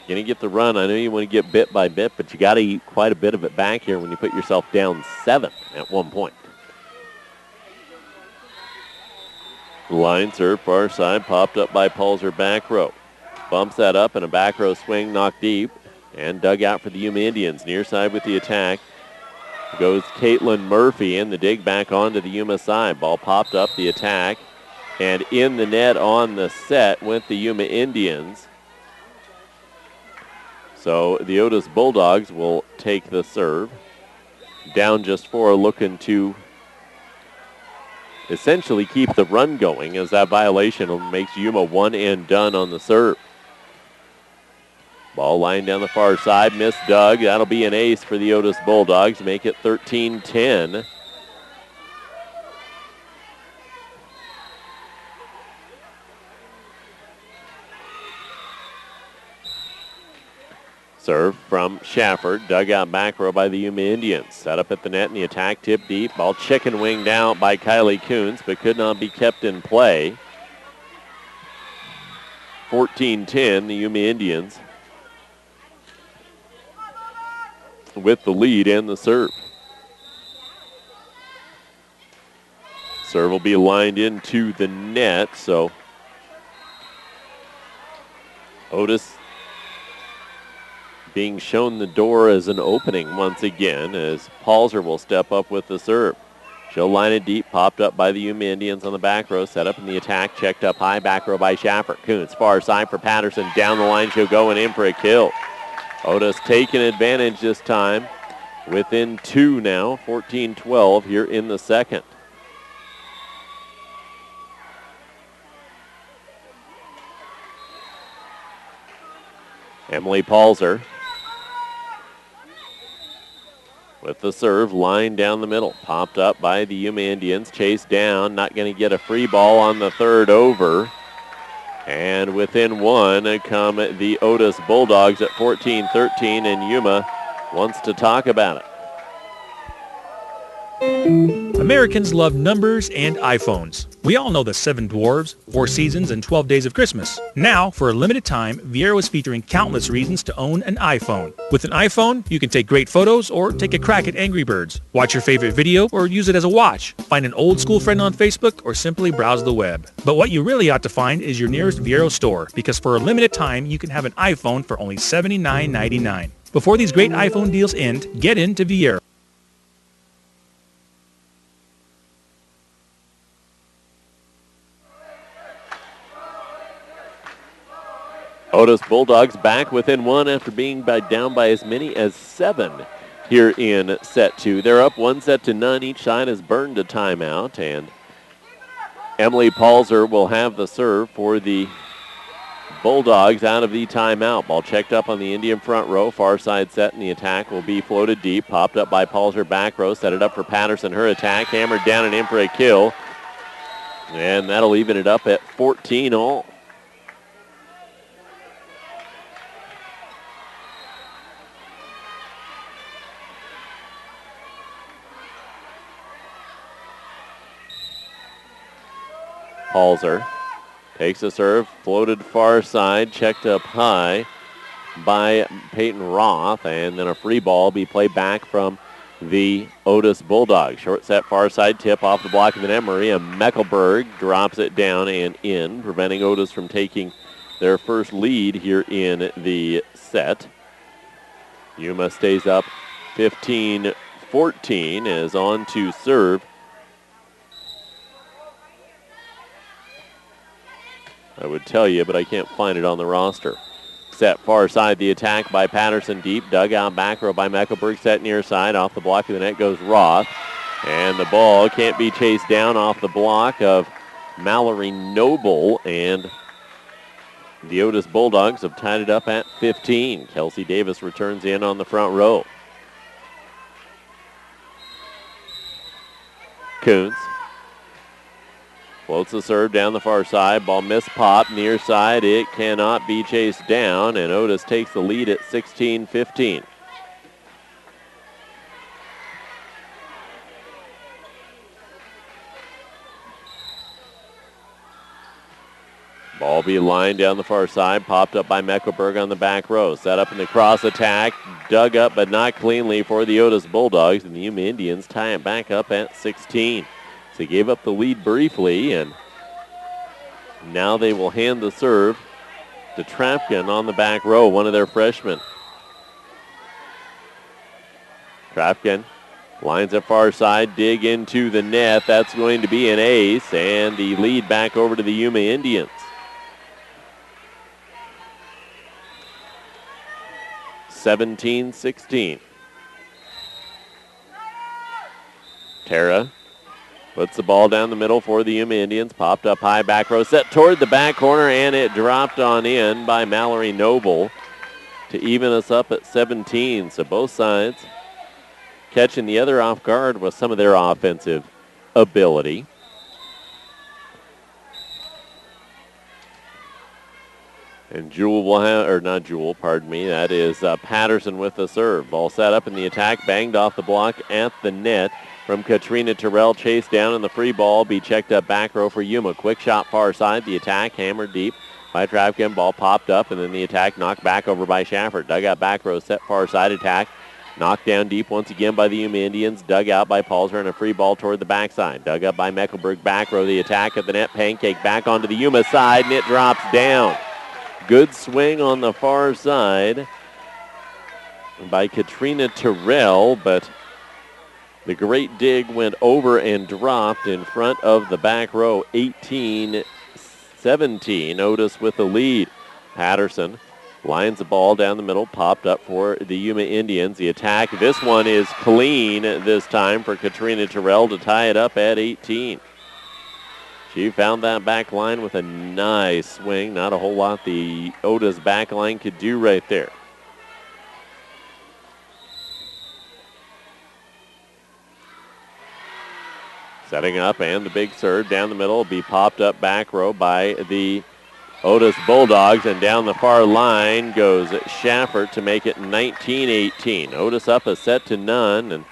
going to get the run. I know you want to get bit by bit, but you got to eat quite a bit of it back here when you put yourself down 7 at one point. Line serve, far side, popped up by Palzer back row. Bumps that up, and a back row swing knocked deep and dug out for the Yuma Indians. Near side with the attack goes Caitlin Murphy, in the dig back onto the Yuma side. Ball popped up, the attack, and in the net on the set went the Yuma Indians. So the Otis Bulldogs will take the serve. Down just 4, looking to essentially keep the run going, as that violation makes Yuma one and done on the serve. Ball lined down the far side, missed dug. That'll be an ace for the Otis Bulldogs, make it 13-10. Serve from Shafford, dug out back row by the Yuma Indians. Set up at the net, and the attack tipped deep. Ball chicken winged out by Kylie Kuntz, but could not be kept in play. 14-10, the Yuma Indians with the lead and the serve. Serve will be lined into the net, so Otis being shown the door as an opening once again, as Palzer will step up with the serve. She'll line it deep, popped up by the Yuma Indians on the back row, set up in the attack, checked up high, back row by Schaffer. Kuntz, far side for Patterson, down the line, she'll go and in for a kill. Otis taking advantage this time, within 2 now, 14-12 here in the second. Emily Palzer with the serve, line down the middle. Popped up by the Yuma Indians, chased down, not going to get a free ball on the third over. And within 1 come the Otis Bulldogs at 14-13, and Yuma wants to talk about it. Americans love numbers and iPhones. We all know the 7 Dwarves, 4 Seasons, and 12 Days of Christmas. Now, for a limited time, Viera is featuring countless reasons to own an iPhone. With an iPhone, you can take great photos or take a crack at Angry Birds. Watch your favorite video or use it as a watch. Find an old school friend on Facebook or simply browse the web. But what you really ought to find is your nearest Viera store, because for a limited time, you can have an iPhone for only $79.99. Before these great iPhone deals end, get into Viera. Otis Bulldogs back within 1 after being down by as many as 7 here in set 2. They're up 1-0. Each side has burned a timeout, and Emily Palzer will have the serve for the Bulldogs out of the timeout. Ball checked up on the Indian front row. Far side set, and the attack will be floated deep. Popped up by Palzer back row. Set it up for Patterson. Her attack hammered down and in for a kill. And that'll even it up at 14 all. Palzer takes a serve, floated far side, checked up high by Peyton Roth, and then a free ball be played back from the Otis Bulldogs. Short set far side tip off the block of the net. Maria Meckelberg drops it down and in, preventing Otis from taking their first lead here in the set. Yuma stays up 15-14, is on to serve. I would tell you, but I can't find it on the roster. Set far side, the attack by Patterson deep. Dug out back row by Mecklenburg. Set near side. Off the block of the net goes Roth. And the ball can't be chased down off the block of Mallory Noble. And the Otis Bulldogs have tied it up at 15. Kelsey Davis returns in on the front row. Kuntz floats the serve down the far side. Ball missed pop near side. It cannot be chased down, and Otis takes the lead at 16-15. Ball be lined down the far side. Popped up by Mecklenburg on the back row. Set up in the cross attack. Dug up but not cleanly for the Otis Bulldogs, and the Yuma Indians tie it back up at 16. So they gave up the lead briefly, and now they will hand the serve to Trapkin on the back row, one of their freshmen. Trapkin lines up far side, dig into the net. That's going to be an ace, and the lead back over to the Yuma Indians. 17-16. Tara puts the ball down the middle for the Yuma Indians. Popped up high, back row, set toward the back corner, and it dropped on in by Mallory Noble to even us up at 17. So both sides catching the other off guard with some of their offensive ability. And Jewel will have, or not Jewel, pardon me, that is Patterson with the serve. Ball set up in the attack, banged off the block at the net from Katrina Terrell. Chased down, and the free ball be checked up back row for Yuma. Quick shot far side, the attack hammered deep by Trapkin. Ball popped up, and then the attack knocked back over by Schaffert. Dug out back row, set far side attack. Knocked down deep once again by the Yuma Indians. Dug out by Palzer, and a free ball toward the backside. Dug up by Mecklenburg back row. The attack at the net, pancake back onto the Yuma side, and it drops down. Good swing on the far side by Katrina Terrell, but the great dig went over and dropped in front of the back row. 18-17. Otis with the lead. Patterson lines the ball down the middle, popped up for the Yuma Indians. The attack, this one is clean this time for Katrina Terrell to tie it up at 18. She found that back line with a nice swing. Not a whole lot the Otis back line could do right there. Setting up, and the big serve down the middle will be popped up back row by the Otis Bulldogs, and down the far line goes Schaffert to make it 19-18. Otis up a set to none, and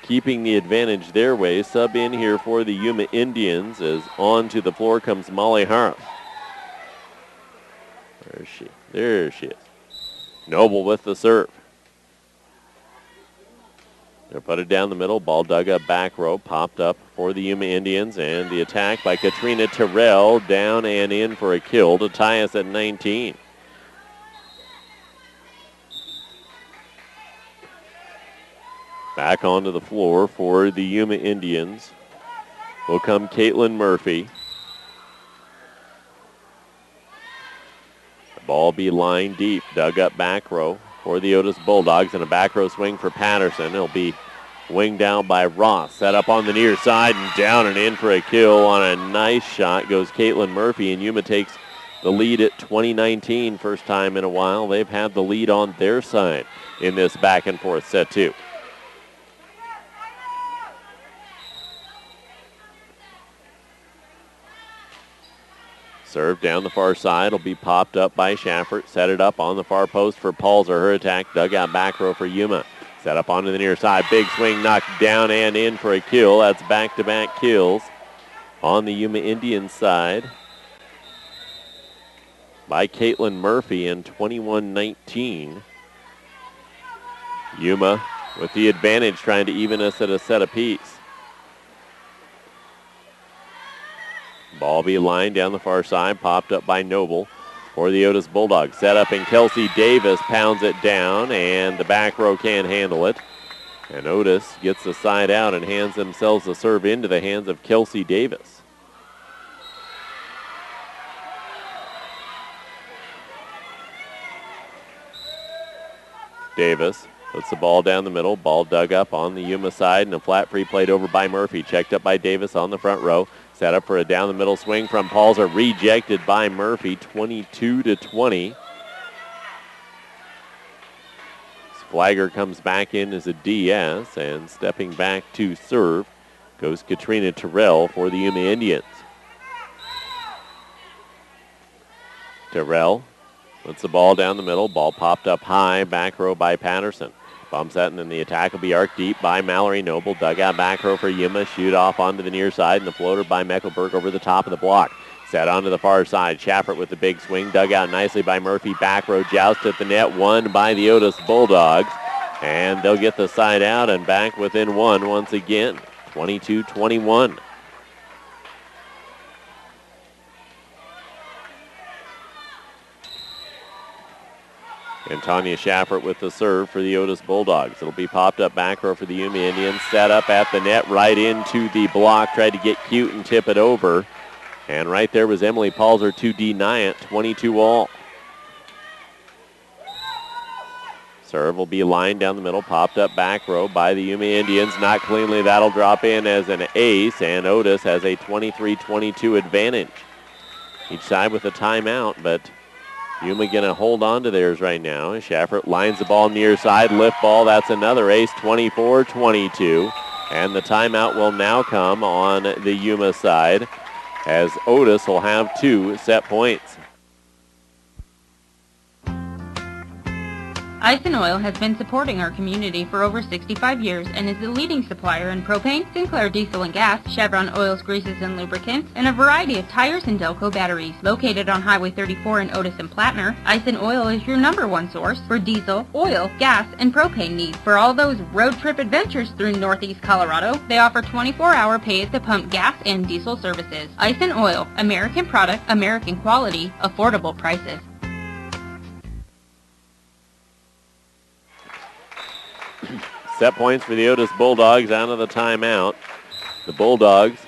keeping the advantage their way. Sub in here for the Yuma Indians as on to the floor comes Molly Harp. Where is she? There she is. Noble with the serve. They'll put it down the middle. Ball dug up back row. Popped up for the Yuma Indians. And the attack by Katrina Terrell down and in for a kill to tie us at 19. Back onto the floor for the Yuma Indians will come Caitlin Murphy. The ball be lined deep, dug up back row for the Otis Bulldogs, and a back row swing for Patterson. It'll be winged out by Ross. Set up on the near side and down and in for a kill on a nice shot goes Caitlin Murphy, and Yuma takes the lead at 20-19. First time in a while they've had the lead on their side in this back and forth set two. Serve down the far side will be popped up by Schaffert. Set it up on the far post for Palzer. Her attack dug out back row for Yuma. Set up onto the near side. Big swing knocked down and in for a kill. That's back-to-back kills on the Yuma Indians side by Caitlin Murphy in 21-19. Yuma with the advantage, trying to even us at a set apiece. Ball be lined down the far side, popped up by Noble. for the Otis Bulldogs. Set up, and Kelsey Davis pounds it down, and the back row can't handle it. And Otis gets the side out and hands themselves the serve into the hands of Kelsey Davis. Davis puts the ball down the middle. Ball dug up on the Yuma side, and a flat free played over by Murphy. Checked up by Davis on the front row. Set up for a down the middle swing from Palzer. Rejected by Murphy, 22-20. Flagger comes back in as a DS, and stepping back to serve goes Katrina Terrell for the Yuma Indians. Terrell puts the ball down the middle. Ball popped up high, back row by Patterson. Bumps that, and then the attack will be arced deep by Mallory Noble. Dugout back row for Yuma. Shoot off onto the near side, and the floater by Meckelberg over the top of the block. Set onto the far side. Schaffert with the big swing. Dug out nicely by Murphy. Back row joust at the net. Won by the Otis Bulldogs. And they'll get the side out and back within one once again. 22-21. And Tanya Schaffert with the serve for the Otis Bulldogs. It'll be popped up back row for the Yuma Indians. Set up at the net, right into the block. Tried to get cute and tip it over. And right there was Emily Palzer to deny it. 22 all. Serve will be lined down the middle. Popped up back row by the Yuma Indians. Not cleanly. That'll drop in as an ace. And Otis has a 23-22 advantage. Each side with a timeout, but Yuma going to hold on to theirs right now. Schaffert lines the ball near side. Lift ball. That's another ace. 24-22. And the timeout will now come on the Yuma side as Otis will have 2 set points. Ice and Oil has been supporting our community for over 65 years and is the leading supplier in propane, Sinclair diesel and gas, Chevron oils, greases, and lubricants, and a variety of tires and Delco batteries. Located on Highway 34 in Otis and Plattner, Ice and Oil is your #1 source for diesel, oil, gas, and propane needs. For all those road trip adventures through Northeast Colorado, they offer 24-hour pay-at-the-pump gas and diesel services. Ice and Oil, American product, American quality, affordable prices. Set points for the Otis Bulldogs out of the timeout. The Bulldogs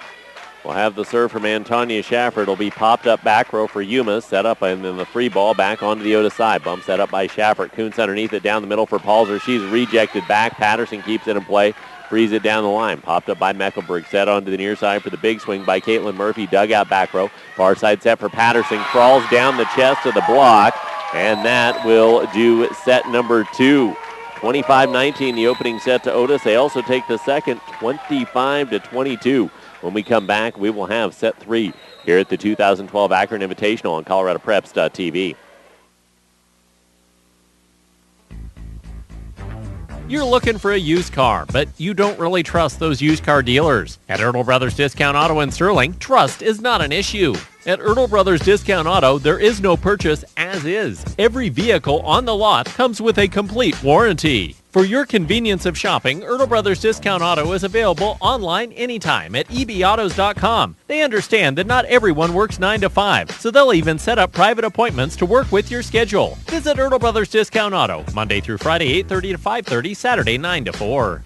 will have the serve from Antonia Schaffert. It'll be popped up back row for Yuma. Set up, and then the free ball back onto the Otis side. Bump set up by Schaffert. Kuntz underneath it down the middle for Palzer. She's rejected back. Patterson keeps it in play. Frees it down the line. Popped up by Meckelberg. Set onto the near side for the big swing by Caitlin Murphy. Dugout back row. Far side set for Patterson. Crawls down the chest of the block. And that will do set number 2. 25-19, the opening set to Otis. They also take the second, 25-22. When we come back, we will have set 3 here at the 2012 Akron Invitational on ColoradoPreps.tv. You're looking for a used car, but you don't really trust those used car dealers. At Ertl Brothers Discount Auto in Sterling, trust is not an issue. At Ertl Brothers Discount Auto, there is no purchase as is. Every vehicle on the lot comes with a complete warranty. For your convenience of shopping, Ertl Brothers Discount Auto is available online anytime at ebautos.com. They understand that not everyone works 9 to 5, so they'll even set up private appointments to work with your schedule. Visit Ertl Brothers Discount Auto, Monday through Friday, 8:30 to 5:30, Saturday, 9 to 4.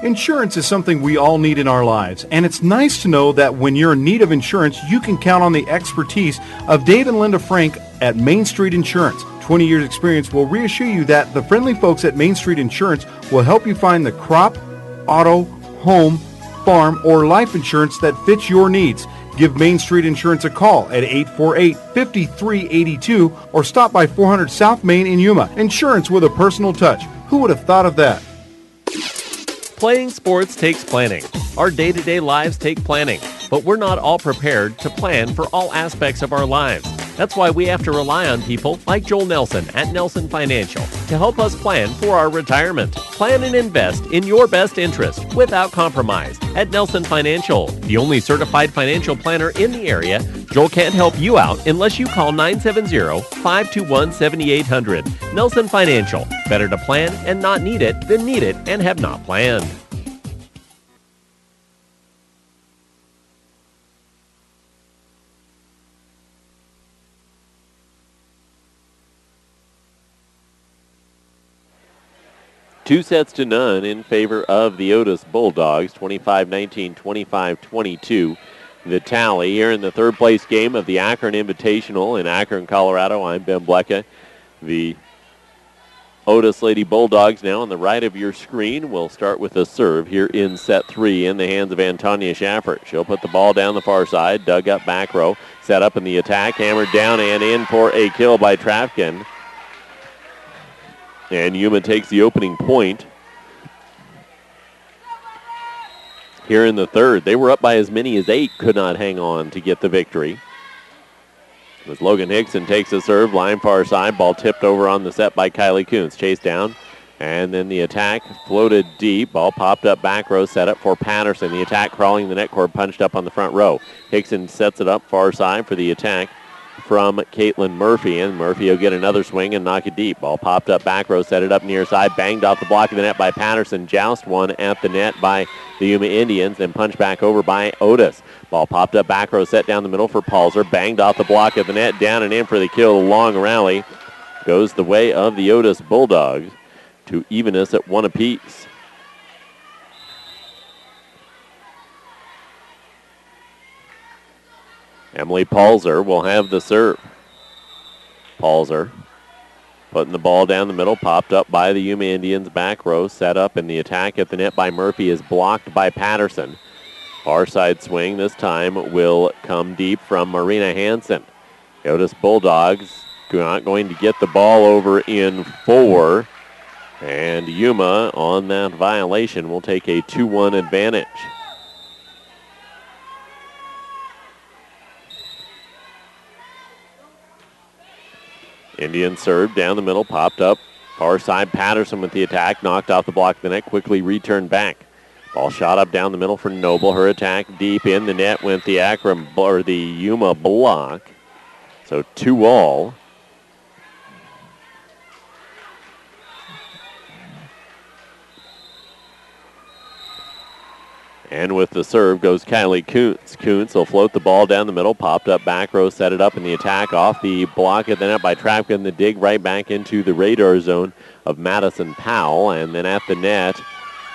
Insurance is something we all need in our lives, and it's nice to know that when you're in need of insurance, you can count on the expertise of Dave and Linda Frank at Main Street Insurance. 20 years experience will reassure you that the friendly folks at Main Street Insurance will help you find the crop, auto, home, farm, or life insurance that fits your needs. Give Main Street Insurance a call at 848-5382 or stop by 400 South Main in Yuma. Insurance with a personal touch. Who would have thought of that? Playing sports takes planning. Our day-to-day lives take planning, but we're not all prepared to plan for all aspects of our lives. That's why we have to rely on people like Joel Nelson at Nelson Financial to help us plan for our retirement. Plan and invest in your best interest without compromise. At Nelson Financial, the only certified financial planner in the area, Joel can't help you out unless you call 970-521-7800. Nelson Financial. Better to plan and not need it than need it and have not planned. 2-0 in favor of the Otis Bulldogs, 25-19, 25-22. The tally here in the third place game of the Akron Invitational in Akron, Colorado. I'm Ben Blecka. The Otis Lady Bulldogs now on the right of your screen. We'll start with a serve here in set 3 in the hands of Antonia Schaffert. She'll put the ball down the far side, dug up back row, set up in the attack, hammered down and in for a kill by Trafkin. And Yuma takes the opening point. Here in the third, they were up by as many as 8, could not hang on to get the victory. As Logan Hickson takes a serve, line far side, ball tipped over on the set by Kylie Kuntz. Chased down, and then the attack floated deep. Ball popped up back row, set up for Patterson. The attack crawling the net cord, punched up on the front row. Hickson sets it up far side for the attack from Caitlin Murphy, and Murphy will get another swing and knock it deep. Ball popped up back row, set it up near side, banged off the block of the net by Patterson. Joust one at the net by the Yuma Indians, then punched back over by Otis. Ball popped up back row, set down the middle for Palzer, banged off the block of the net, down and in for the kill. The long rally goes the way of the Otis Bulldogs to even us at 1 apiece. Emily Palzer will have the serve. Palzer putting the ball down the middle, popped up by the Yuma Indians back row, set up, and the attack at the net by Murphy is blocked by Patterson. Far side swing this time will come deep from Marina Hansen. Otis Bulldogs not going to get the ball over in 4, and Yuma on that violation will take a 2-1 advantage. Indian serve down the middle, popped up. Far side, Patterson with the attack, knocked off the block of the net, quickly returned back. Ball shot up down the middle for Noble. Her attack deep in the net went the the Yuma block. So 2-all. And with the serve goes Kylie Kuntz. Kuntz will float the ball down the middle, popped up back row, set it up in the attack off the block at the net by Trapkin. The dig right back into the radar zone of Madison Powell. And then at the net,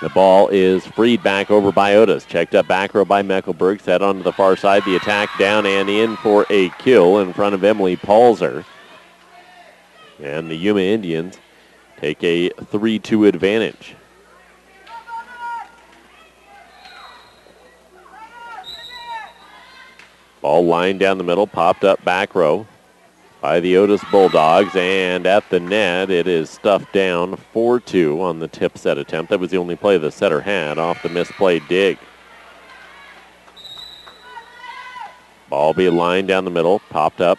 the ball is freed back over by Otis. Checked up back row by Meckelberg, set onto the far side. The attack down and in for a kill in front of Emily Palzer. And the Yuma Indians take a 3-2 advantage. Ball lined down the middle, popped up back row by the Otis Bulldogs, and at the net it is stuffed down 4-2 on the tip set attempt. That was the only play the setter had off the misplayed dig. Ball be lined down the middle, popped up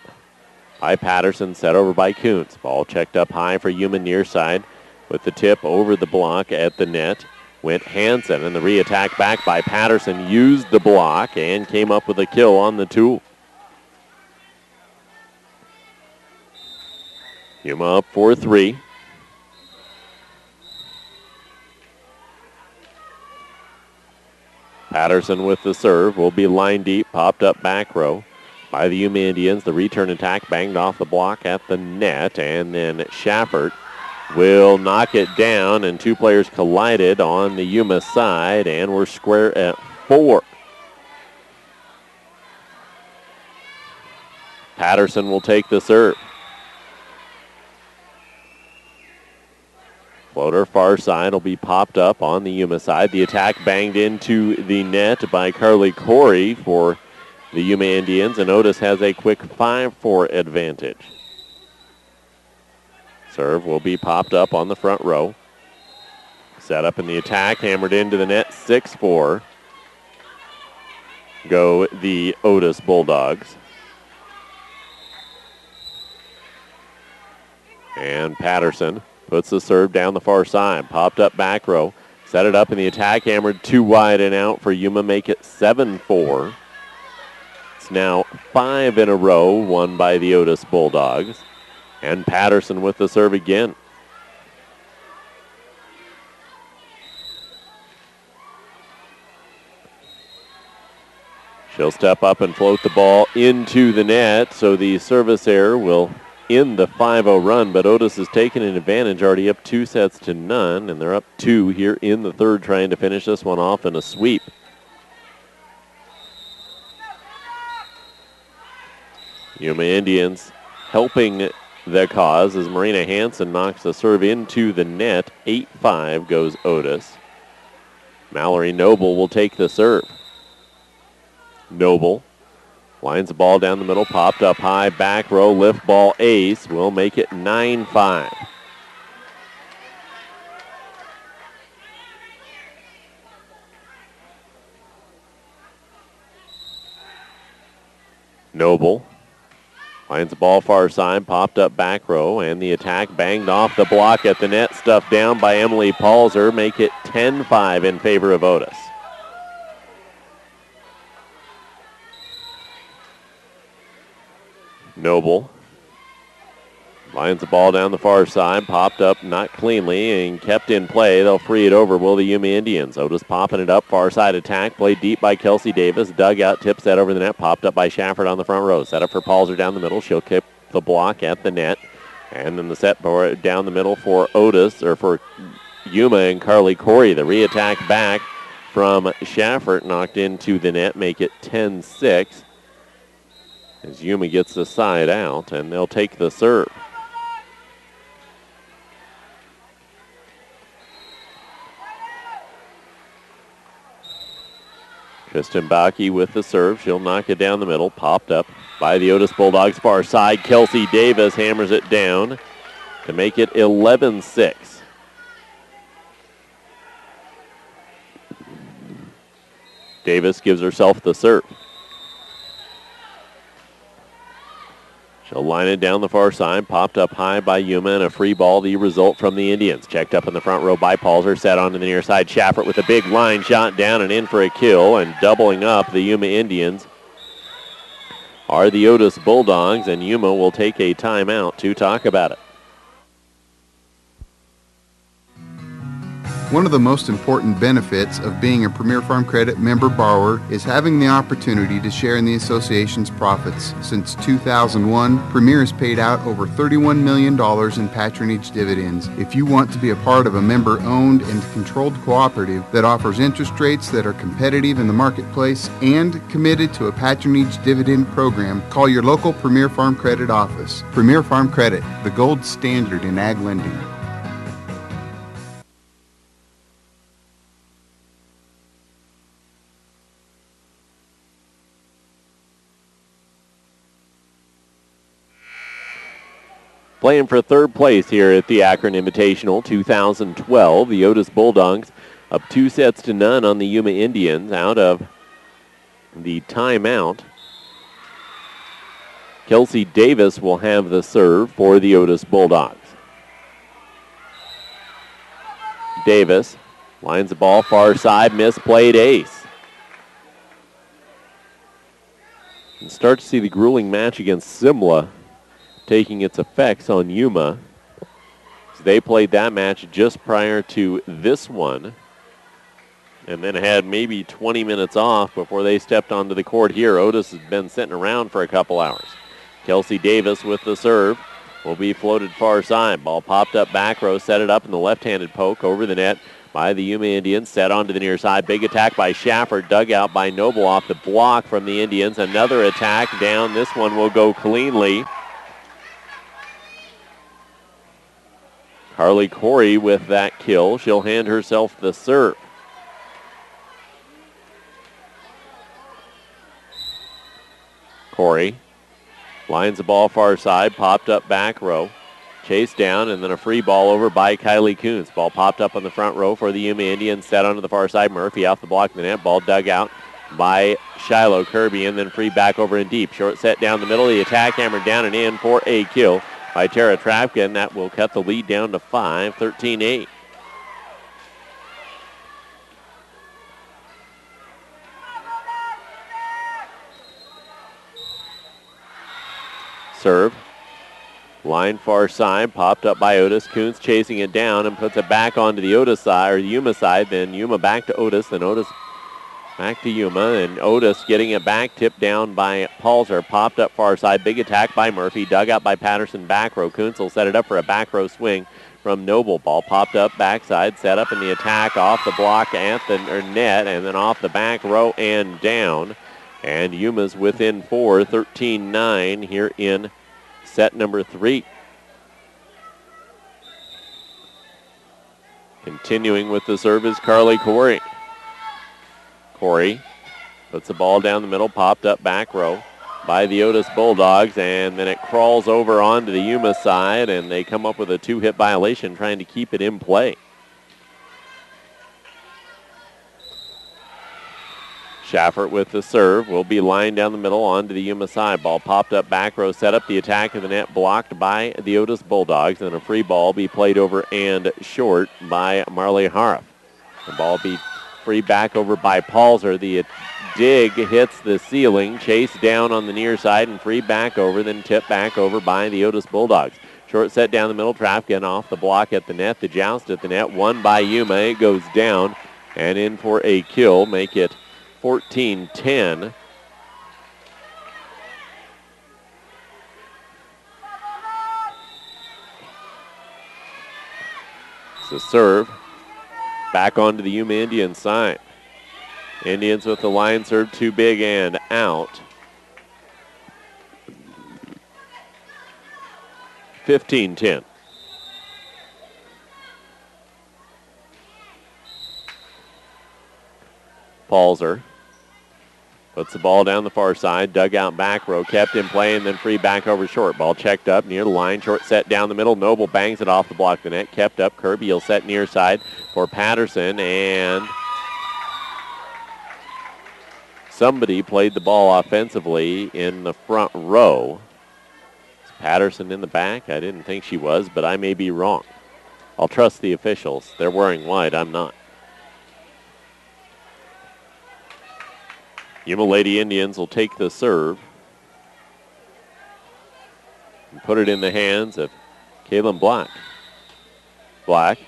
by Patterson, set over by Kuntz. Ball checked up high for Yuma near side with the tip over the block at the net. Went Hansen, and the re-attack back by Patterson used the block and came up with a kill on the tool. Yuma up 4-3. Patterson with the serve will be line deep, popped up back row by the Yuma Indians. The return attack banged off the block at the net, and then Schaffert will knock it down, and 2 players collided on the Yuma side, and we're square at 4. Patterson will take the serve. Floater far side will be popped up on the Yuma side. The attack banged into the net by Carly Corey for the Yuma Indians, and Otis has a quick 5-4 advantage. Serve will be popped up on the front row. Set up in the attack, hammered into the net, 6-4. Go the Otis Bulldogs. And Patterson puts the serve down the far side, popped up back row. Set it up in the attack, hammered 2 wide and out for Yuma, make it 7-4. It's now 5 in a row, won by the Otis Bulldogs. And Patterson with the serve again. She'll step up and float the ball into the net, so the service error will in the 5-0 run, but Otis has taken an advantage, already up 2-0, and they're up 2 here in the third, trying to finish this one off in a sweep. Yuma Indians helping the cause as Marina Hansen knocks the serve into the net. 8-5 goes Otis. Mallory Noble will take the serve. Noble lines the ball down the middle, popped up high, back row, lift ball, ace, will make it 9-5. Noble lines the ball far side, popped up back row, and the attack banged off the block at the net, stuffed down by Emily Palzer, make it 10-5 in favor of Otis. Noble lines the ball down the far side, popped up not cleanly and kept in play. They'll free it over, will the Yuma Indians. Otis popping it up, far side attack, played deep by Kelsey Davis. Dug out, tips that over the net, popped up by Shafford on the front row. Set up for Palzer down the middle. She'll kick the block at the net. And then the set down the middle for Otis, or for Yuma and Carly Corey. The re-attack back from Shafford, knocked into the net, make it 10-6. As Yuma gets the side out, and they'll take the serve. Kristen Baki with the serve. She'll knock it down the middle. Popped up by the Otis Bulldogs far side. Kelsey Davis hammers it down to make it 11-6. Davis gives herself the serve. She'll line it down the far side, popped up high by Yuma, and a free ball, the result from the Indians. Checked up in the front row by Palzer, set onto the near side. Shaffert with a big line shot down and in for a kill, and doubling up the Yuma Indians are the Otis Bulldogs, and Yuma will take a timeout to talk about it. One of the most important benefits of being a Premier Farm Credit member borrower is having the opportunity to share in the association's profits. Since 2001, Premier has paid out over $31 million in patronage dividends. If you want to be a part of a member-owned and controlled cooperative that offers interest rates that are competitive in the marketplace and committed to a patronage dividend program, call your local Premier Farm Credit office. Premier Farm Credit, the gold standard in ag lending. Playing for third place here at the Akron Invitational 2012. The Otis Bulldogs up 2-0 on the Yuma Indians out of the timeout. Kelsey Davis will have the serve for the Otis Bulldogs. Davis lines the ball far side, misplayed ace. And start to see the grueling match against Simla taking its effects on Yuma. So they played that match just prior to this one, and then had maybe 20 minutes off before they stepped onto the court here. Otis has been sitting around for a couple hours. Kelsey Davis with the serve will be floated far side. Ball popped up back row, set it up in the left-handed poke over the net by the Yuma Indians. Set onto the near side. Big attack by Shafford, dug out by Noble off the block from the Indians. Another attack down. This one will go cleanly. Carly Corey with that kill. She'll hand herself the serve. Corey lines the ball far side, popped up back row. Chased down, and then a free ball over by Kylie Coons. Ball popped up on the front row for the Yuma Indians, set onto the far side. Murphy off the block of the net. Ball dug out by Shiloh Kirby, and then free back over in deep. Short set down the middle. The attack hammered down and in for a kill by Tara Trapkin. That will cut the lead down to 5, 13-8. Serve. Line far side, popped up by Otis. Coons chasing it down and puts it back onto the Otis side, or the Yuma side. Then Yuma back to Otis. Then Otis Back to Yuma, and Otis getting it back, tipped down by Palzer, popped up far side, big attack by Murphy, dug out by Patterson, back row. Kuntz will set it up for a back row swing from Noble. Ball popped up backside, set up in the attack, off the block at the net, and then off the back row and down. And Yuma's within 4, 13-9 here in set number 3. Continuing with the serve is Carly Corey. Corey puts the ball down the middle, popped up back row by the Otis Bulldogs, and then it crawls over onto the Yuma side, and they come up with a 2-hit violation trying to keep it in play. Schaffert with the serve will be lined down the middle onto the Yuma side. Ball popped up back row, set up the attack of the net, blocked by the Otis Bulldogs, and a free ball be played over and short by Marley Harf. The ball be free back over by Palzer. The dig hits the ceiling, chased down on the near side and free back over, then tipped back over by the Otis Bulldogs. Short set down the middle, Trafkin off the block at the net. The joust at the net, won by Yuma. It goes down and in for a kill, make it 14-10. It's a serve back onto the Yuma Indians side. Indians with the line serve, too big and out. 15-10. Palzer puts the ball down the far side, dug out back row, kept in play, and then free back over short. Ball checked up near the line, short set down the middle. Noble bangs it off the block of the net, kept up. Kirby will set near side for Patterson, and somebody played the ball offensively in the front row. Is Patterson in the back? I didn't think she was, but I may be wrong. I'll trust the officials. They're wearing white. I'm not. Yuma Lady Indians will take the serve and put it in the hands of Kaylin Black. Black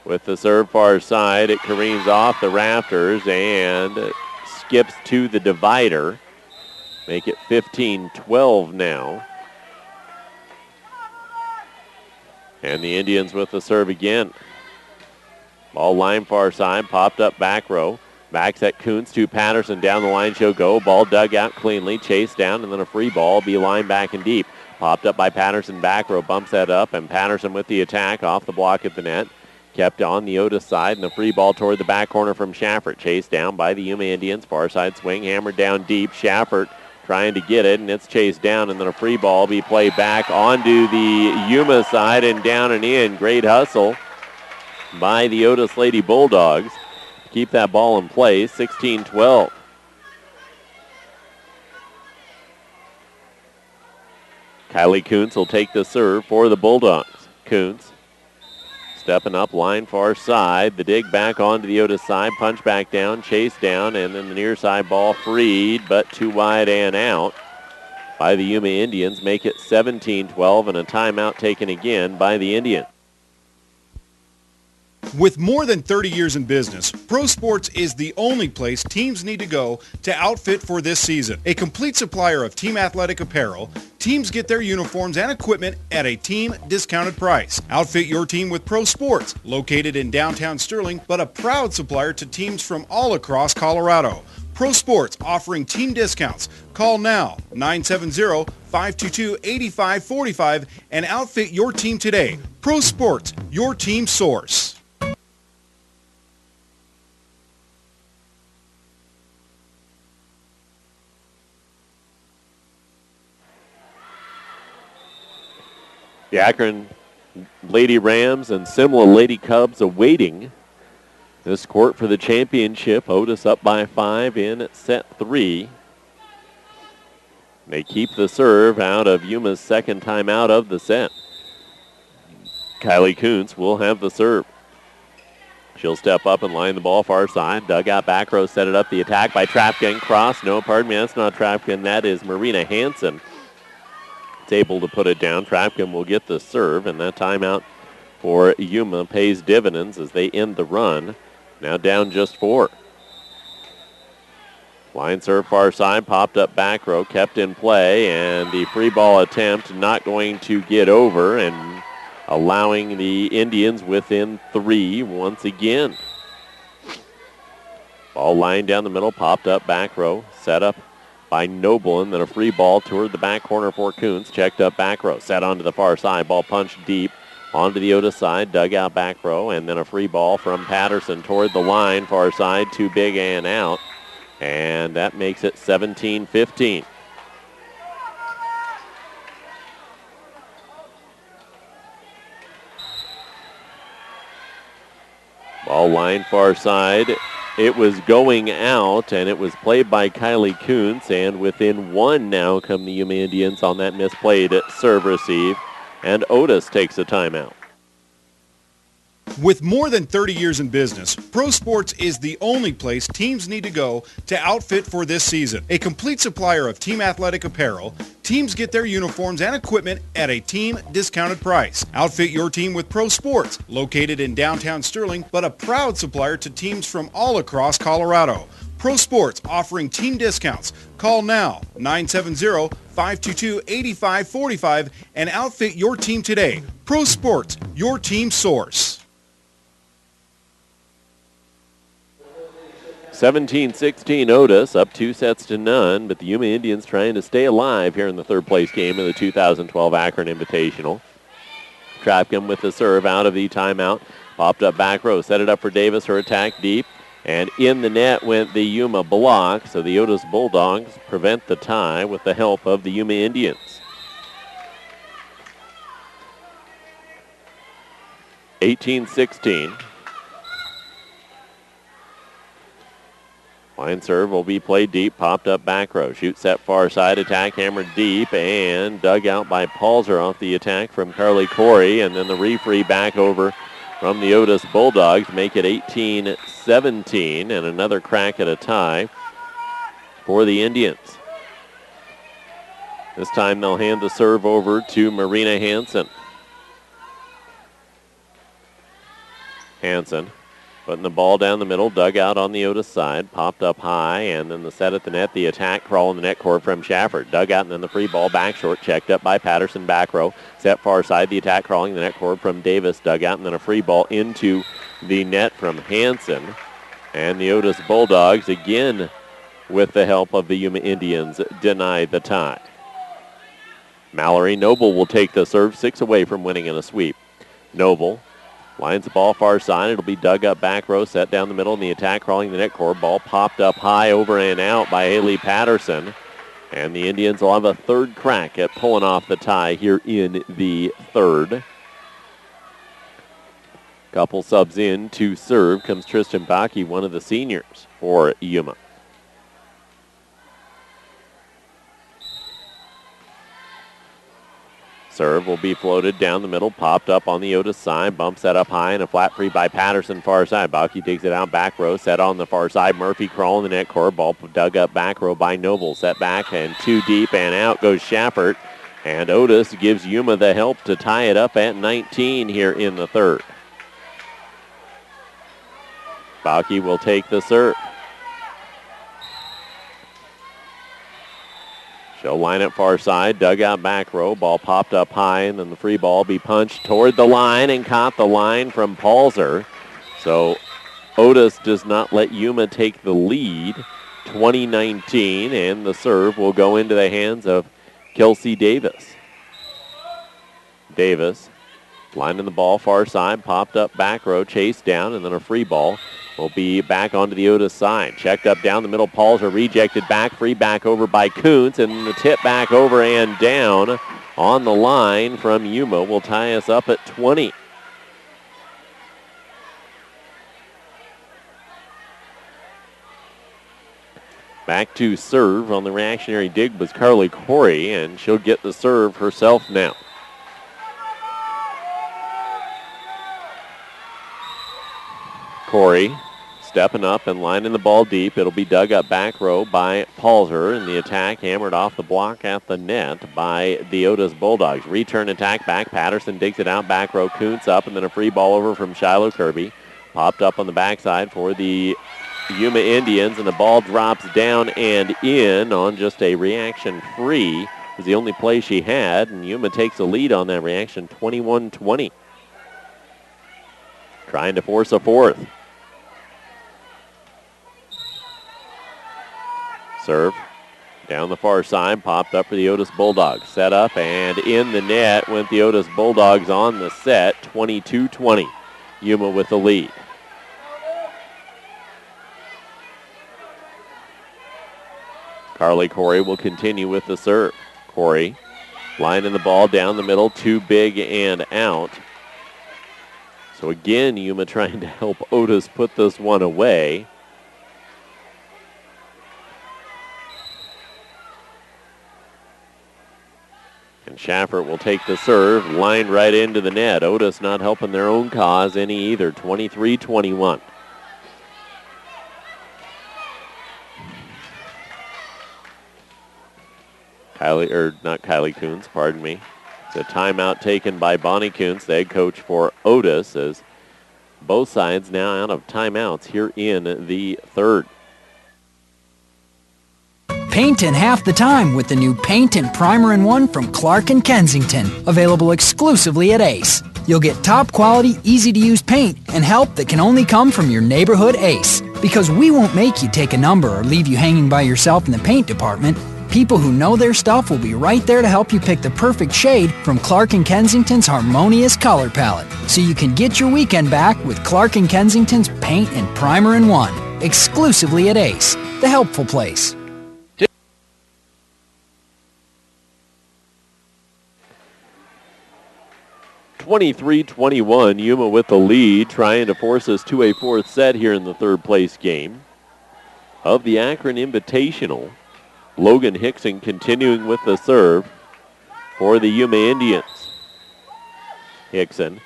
with the serve far side. It careens off the rafters and skips to the divider. Make it 15-12 now. And the Indians with the serve again. Ball line far side, popped up back row. Backs at Kuntz to Patterson. Down the line she'll go. Ball dug out cleanly. Chased down, and then a free ball. Be line back and deep. Popped up by Patterson. Back row bumps that up, and Patterson with the attack off the block at the net. Kept on the Otis side, and the free ball toward the back corner from Schaffert. Chased down by the Yuma Indians. Far side swing. Hammered down deep. Schaffert trying to get it, and it's chased down, and then a free ball be played back onto the Yuma side and down and in. Great hustle by the Otis Lady Bulldogs. Keep that ball in play, 16-12. Kylie Kuntz will take the serve for the Bulldogs. Kuntz stepping up, line far side. The dig back onto the Otis side, punch back down, chase down, and then the near side ball freed, but too wide and out by the Yuma Indians. Make it 17-12, and a timeout taken again by the Indians. With more than 30 years in business, Pro Sports is the only place teams need to go to outfit for this season. A complete supplier of team athletic apparel, teams get their uniforms and equipment at a team discounted price. Outfit your team with Pro Sports, located in downtown Sterling, but a proud supplier to teams from all across Colorado. Pro Sports offering team discounts. Call now, 970-522-8545, and outfit your team today. Pro Sports, your team source. The Akron Lady Rams and Simla Lady Cubs awaiting this court for the championship. Otis up by 5 in set 3. They keep the serve out of Yuma's second time out of the set. Kylie Kuntz will have the serve. She'll step up and line the ball far side. Dugout back row, set it up. The attack by Trapkin. Cross. No, pardon me, that's not Trapkin. That is Marina Hansen. It's able to put it down. Trapkin will get the serve, and that timeout for Yuma pays dividends as they end the run. Now down just 4. Line serve far side, popped up back row, kept in play, and the free ball attempt not going to get over and allowing the Indians within 3 once again. Ball lined down the middle, popped up back row, set up by Noble, and then a free ball toward the back corner for Kuntz. Checked up back row, set onto the far side, ball punched deep onto the Otis side, dug out back row, and then a free ball from Patterson toward the line, far side, too big and out. And that makes it 17-15. Ball line far side. It was going out, and it was played by Kylie Kuntz, and within 1 now come the Yuma Indians on that misplayed serve receive, and Otis takes a timeout. With more than 30 years in business, Pro Sports is the only place teams need to go to outfit for this season. A complete supplier of team athletic apparel, teams get their uniforms and equipment at a team discounted price. Outfit your team with Pro Sports, located in downtown Sterling, but a proud supplier to teams from all across Colorado. Pro Sports offering team discounts. Call now, 970-522-8545, and outfit your team today. Pro Sports, your team source. 17-16 Otis, up 2-0, but the Yuma Indians trying to stay alive here in the third place game of the 2012 Akron Invitational. Trapkin with the serve out of the timeout. Popped up back row, set it up for Davis, her attack deep. And in the net went the Yuma block, so the Otis Bulldogs prevent the tie with the help of the Yuma Indians. 18-16. Line serve will be played deep, popped up back row. Shoot set far side, attack hammered deep, and dug out by Palzer off the attack from Carly Corey. And then the refree back over from the Otis Bulldogs, make it 18-17, and another crack at a tie for the Indians. This time they'll hand the serve over to Marina Hansen. Hansen putting the ball down the middle, dug out on the Otis side, popped up high, and then the set at the net, the attack crawl in the net court from Schaffert. Dug out, and then the free ball back short, checked up by Patterson back row. Set far side, the attack crawling the net court from Davis. Dug out, and then a free ball into the net from Hansen. And the Otis Bulldogs, again with the help of the Yuma Indians, deny the tie. Mallory Noble will take the serve, 6 away from winning in a sweep. Noble lines the ball far side. It'll be dug up back row, set down the middle, and the attack crawling the net court. Ball popped up high over and out by Haley Patterson. And the Indians will have a third crack at pulling off the tie here in the third. Couple subs in to serve comes Tristan Baki, one of the seniors for Yuma. Serve will be floated down the middle, popped up on the Otis side, bumps that up high, and a flat free by Patterson far side. Baki digs it out back row, set on the far side. Murphy crawling the net court, ball dug up back row by Noble, set back and too deep, and out goes Schaffert. And Otis gives Yuma the help to tie it up at 19 here in the third. Baki will take the serve. She'll line it far side, dug out back row, ball popped up high, and then the free ball be punched toward the line and caught the line from Palzer. So Otis does not let Yuma take the lead, 20-19, and the serve will go into the hands of Kelsey Davis. Davis lining the ball far side, popped up back row, chased down, and then a free ball will be back onto the Otis side. Checked up down the middle, Palzer rejected back, free back over by Kuntz, and the tip back over and down on the line from Yuma will tie us up at 20. Back to serve on the reactionary dig was Carly Corey, and she'll get the serve herself now. Corey stepping up and lining the ball deep. It'll be dug up back row by Palzer, and the attack hammered off the block at the net by the Otis Bulldogs. Return attack back. Patterson digs it out back row. Kuntz up, and then a free ball over from Shiloh Kirby. Popped up on the backside for the Yuma Indians, and the ball drops down and in on just a reaction free. It was the only play she had, and Yuma takes a lead on that reaction, 21-20. Trying to force a fourth. Serve down the far side, popped up for the Otis Bulldogs. Set up and in the net went the Otis Bulldogs on the set, 22-20. Yuma with the lead. Carly Corey will continue with the serve. Corey lining the ball down the middle, too big and out. So again, Yuma trying to help Otis put this one away. And Schaffert will take the serve, line right into the net. Otis not helping their own cause any either, 23-21. Not Kylie Kuntz, pardon me. It's a timeout taken by Bonnie Kuntz, the head coach for Otis, as both sides now out of timeouts here in the third. Paint in half the time with the new Paint and Primer in One from Clark & Kensington, available exclusively at Ace. You'll get top quality, easy-to-use paint and help that can only come from your neighborhood Ace. Because we won't make you take a number or leave you hanging by yourself in the paint department. People who know their stuff will be right there to help you pick the perfect shade from Clark & Kensington's harmonious color palette. So you can get your weekend back with Clark & Kensington's Paint and Primer in One, exclusively at Ace, the helpful place. 23-21, Yuma with the lead, trying to force us to a fourth set here in the third place game of the Akron Invitational. Logan Hickson continuing with the serve for the Yuma Indians. Hickson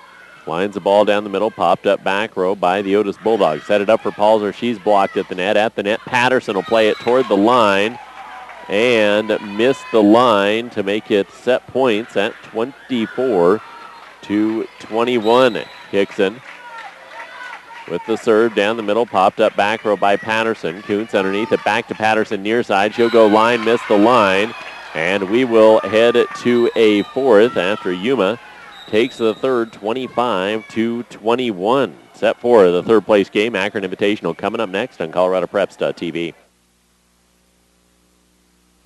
lines the ball down the middle, popped up back row by the Otis Bulldogs. Set it up for Palzer. She's blocked at the net. At the net, Patterson will play it toward the line and miss the line to make it set points at 24-21. Hickson with the serve down the middle, popped up back row by Patterson. Kuntz underneath it, back to Patterson near side. She'll go line, miss the line, and we will head to a fourth after Yuma takes the third, 25-21. Set for the third place game, Akron Invitational, coming up next on ColoradoPreps.tv.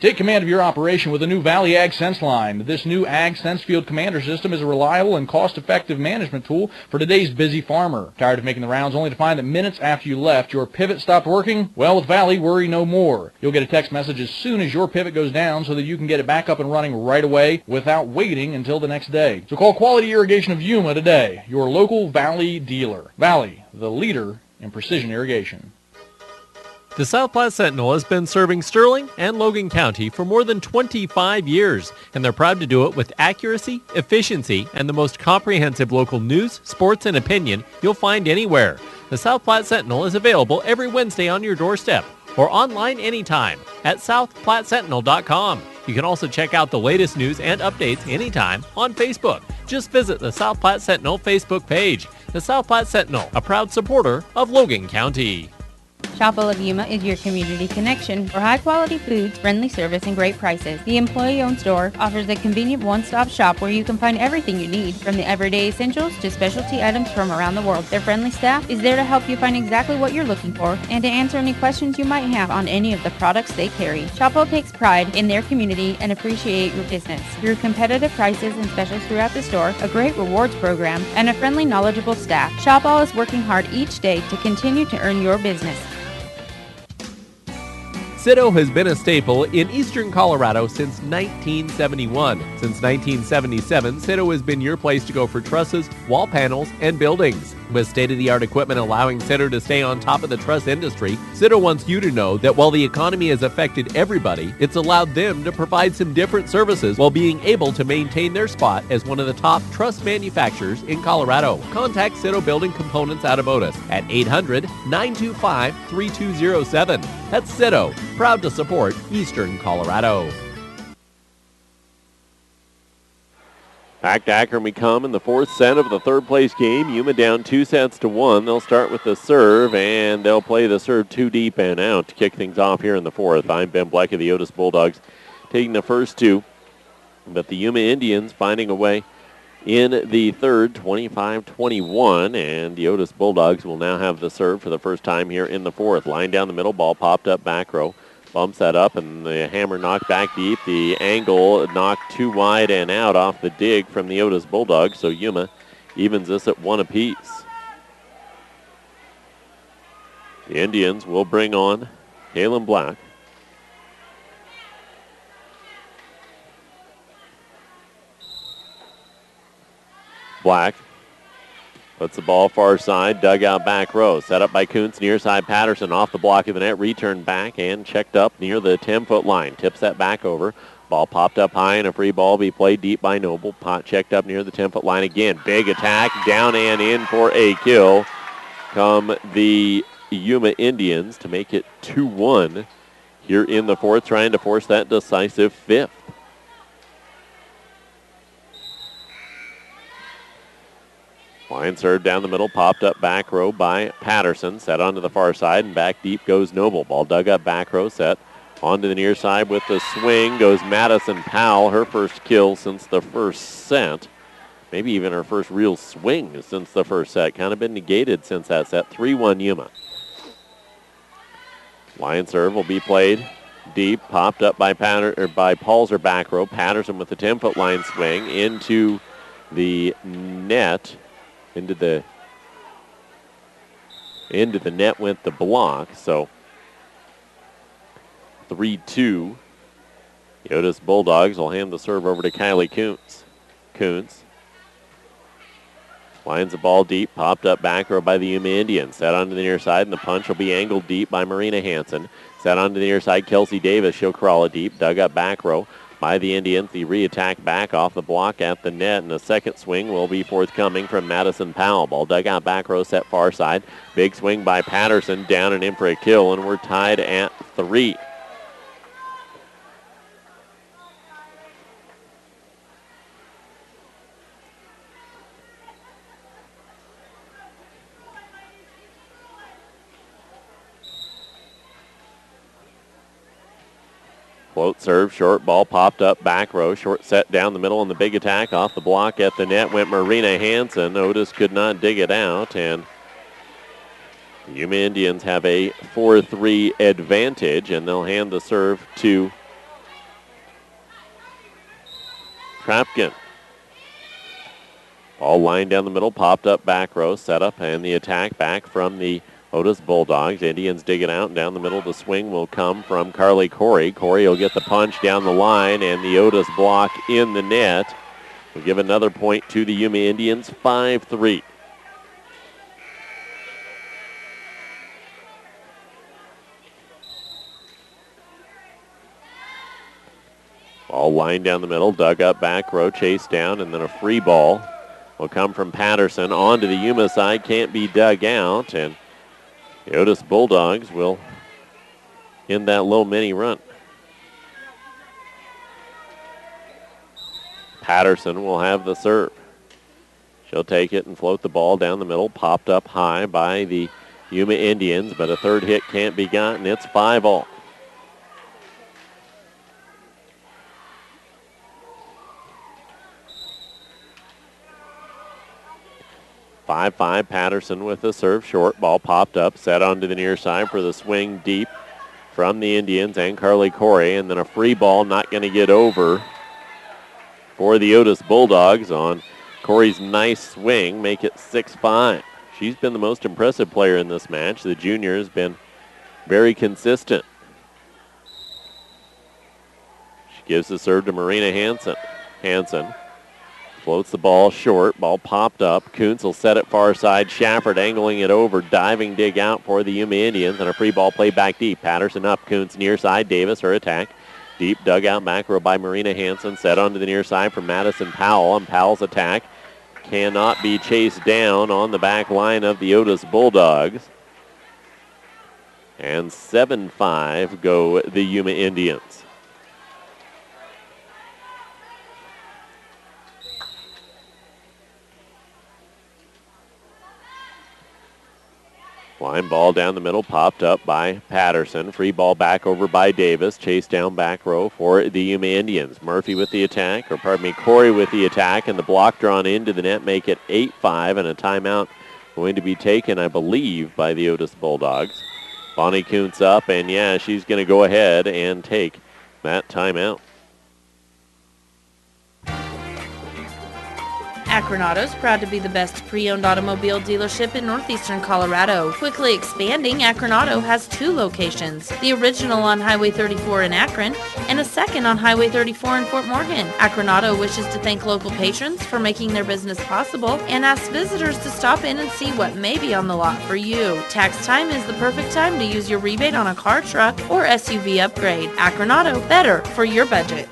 Take command of your operation with a new Valley Ag Sense line. This new Ag Sense Field Commander system is a reliable and cost-effective management tool for today's busy farmer. Tired of making the rounds only to find that minutes after you left, your pivot stopped working? Well, with Valley, worry no more. You'll get a text message as soon as your pivot goes down so that you can get it back up and running right away without waiting until the next day. So call Quality Irrigation of Yuma today, your local Valley dealer. Valley, the leader in precision irrigation. The South Platte Sentinel has been serving Sterling and Logan County for more than 25 years, and they're proud to do it with accuracy, efficiency, and the most comprehensive local news, sports, and opinion you'll find anywhere. The South Platte Sentinel is available every Wednesday on your doorstep or online anytime at southplattesentinel.com. You can also check out the latest news and updates anytime on Facebook. Just visit the South Platte Sentinel Facebook page. The South Platte Sentinel, a proud supporter of Logan County. Shopwell of Yuma is your community connection for high-quality foods, friendly service, and great prices. The employee-owned store offers a convenient one-stop shop where you can find everything you need, from the everyday essentials to specialty items from around the world. Their friendly staff is there to help you find exactly what you're looking for and to answer any questions you might have on any of the products they carry. Shopwell takes pride in their community and appreciate your business. Through competitive prices and specials throughout the store, a great rewards program, and a friendly, knowledgeable staff, Shopwell is working hard each day to continue to earn your business. Citto has been a staple in eastern Colorado since 1971. Since 1977, Citto has been your place to go for trusses, wall panels, and buildings. With state-of-the-art equipment allowing Citto to stay on top of the truss industry, Citto wants you to know that while the economy has affected everybody, it's allowed them to provide some different services while being able to maintain their spot as one of the top truss manufacturers in Colorado. Contact Citto Building Components out of Otis at 800-925-3207. That's Citto, proud to support eastern Colorado. Back to Akron we come in the fourth set of the third place game. Yuma down 2-1. They'll start with the serve, and they'll play the serve too deep and out to kick things off here in the fourth. I'm Ben Bleck of the Otis Bulldogs taking the first two, but the Yuma Indians finding a way in the third, 25-21, and the Otis Bulldogs will now have the serve for the first time here in the fourth. Line down the middle, ball popped up back row. Bumps that up, and the hammer knocked back deep. The angle knocked too wide and out off the dig from the Otis Bulldogs, so Yuma evens this at 1 apiece. The Indians will bring on Kalen Black. Black puts the ball far side, dugout back row. Set up by Kuntz, near side Patterson off the block of the net, returned back and checked up near the 10-foot line. Tips that back over. Ball popped up high and a free ball be played deep by Noble. Pot checked up near the 10-foot line again. Big attack, down and in for a kill. Come the Yuma Indians to make it 2-1 here in the fourth, trying to force that decisive fifth. Line serve down the middle, popped up back row by Patterson. Set onto the far side, and back deep goes Noble. Ball dug up back row, set onto the near side with the swing. Goes Madison Powell, her first kill since the first set. Maybe even her first real swing since the first set. Kind of been negated since that set. 3-1 Yuma. Line serve will be played deep, popped up by Paulser back row. Patterson with the 10-foot line swing into the net. Into the net went the block, so 3-2. The Otis Bulldogs will hand the serve over to Kylie Kuntz. Lines the ball deep, popped up back row by the Yuma Indians. Set onto the near side, and the punch will be angled deep by Marina Hansen. Set onto the near side, Kelsey Davis. She'll crawl it deep, dug up back row by the Indians. The re-attack back off the block at the net, and the second swing will be forthcoming from Madison Powell. Ball dug out back row, set far side. Big swing by Patterson, down and in for a kill, and we're tied at 3. Float serve, short ball popped up back row. Short set down the middle, and the big attack off the block at the net went Marina Hansen. Otis could not dig it out, and the Yuma Indians have a 4-3 advantage, and they'll hand the serve to Trapkin. Ball lined down the middle, popped up back row, set up, and the attack back from the Otis Bulldogs. Indians dig it out, and down the middle the swing will come from Carly Corey. Corey will get the punch down the line, and the Otis block in the net will give another point to the Yuma Indians, 5-3. Ball lined down the middle, dug up back row, chased down, and then a free ball will come from Patterson onto the Yuma side. Can't be dug out, and the Otis Bulldogs will end that little mini run. Patterson will have the serve. She'll take it and float the ball down the middle, popped up high by the Yuma Indians, but a third hit can't be gotten. It's 5-all. Patterson with the serve short. Ball popped up, set onto the near side for the swing deep from the Indians and Carly Corey. And then a free ball not going to get over for the Otis Bulldogs on Corey's nice swing. Make it 6-5. She's been the most impressive player in this match. The junior has been very consistent. She gives the serve to Marina Hansen. Floats the ball short. Ball popped up. Kuntz will set it far side. Shafford angling it over. Diving dig out for the Yuma Indians. And a free ball play back deep. Patterson up. Kuntz near side. Davis, her attack. Deep dugout back row by Marina Hansen. Set onto the near side from Madison Powell. And Powell's attack cannot be chased down on the back line of the Otis Bulldogs. And 7-5 go the Yuma Indians. Line ball down the middle, popped up by Patterson. Free ball back over by Davis. Chase down back row for the Yuma Indians. Murphy with the attack, Corey with the attack, and the block drawn into the net, make it 8-5, and a timeout going to be taken, I believe, by the Otis Bulldogs. Bonnie Kuntz up, and yeah, she's going to go ahead and take that timeout. Akron Autos, proud to be the best pre-owned automobile dealership in northeastern Colorado. Quickly expanding, Akron Auto has 2 locations. The original on Highway 34 in Akron and a second on Highway 34 in Fort Morgan. Akron Auto wishes to thank local patrons for making their business possible and asks visitors to stop in and see what may be on the lot for you. Tax time is the perfect time to use your rebate on a car, truck, or SUV upgrade. Akron Auto, better for your budget.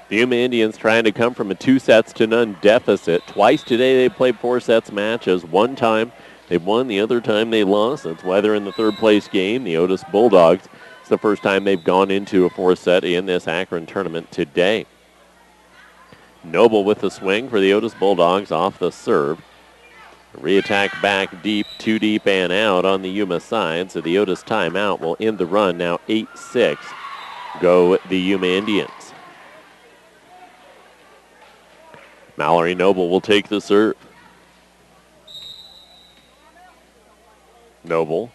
The Yuma Indians trying to come from a 2-0 deficit. Twice today they played 4 sets matches. One time they won, the other time they lost. That's why they're in the 3rd place game. The Otis Bulldogs, it's the first time they've gone into a 4 set in this Akron tournament today. Noble with the swing for the Otis Bulldogs off the serve. Re-attack back deep, 2 deep and out on the Yuma side. So the Otis timeout will end the run. Now 8-6 go the Yuma Indians. Mallory Noble will take the serve. Noble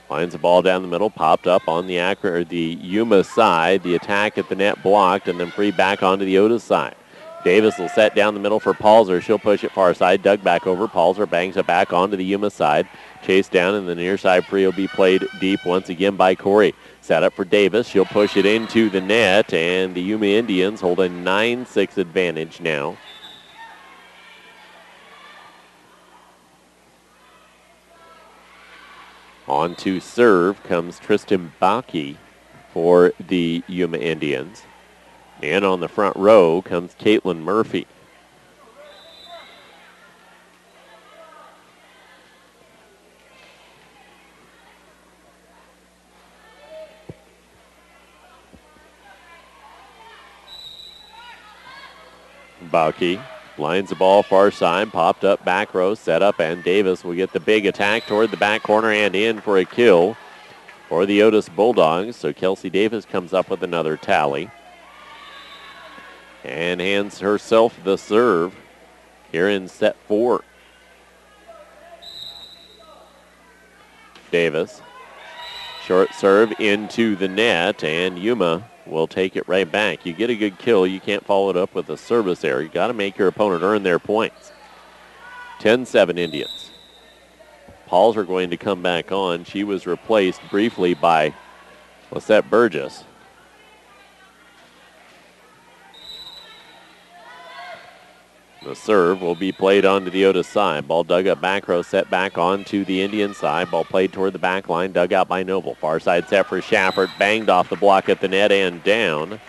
lines the ball down the middle, popped up on the Yuma side. The attack at the net blocked, and then free back onto the Otis side. Davis will set down the middle for Palzer. She'll push it far side. Dug back over. Palzer bangs it back onto the Yuma side. Chased down, and the near side free will be played deep once again by Corey. Set up for Davis. She'll push it into the net, and the Yuma Indians hold a 9-6 advantage now. On to serve comes Tristan Baki for the Yuma Indians. And on the front row comes Caitlin Murphy. Baki lines the ball far side, popped up back row, set up, and Davis will get the big attack toward the back corner and in for a kill for the Otis Bulldogs. So Kelsey Davis comes up with another tally and hands herself the serve here in set 4. Davis, short serve into the net, and Yuma will take it right back. You get a good kill, you can't follow it up with a service error. You got to make your opponent earn their points. 10-7 Indians. Pauls are going to come back on. She was replaced briefly by Lisette Burgess. The serve will be played onto the Otis side. Ball dug up back row, set back onto the Indian side. Ball played toward the back line, dug out by Noble. Far side set for Schaffert, banged off the block at the net and down.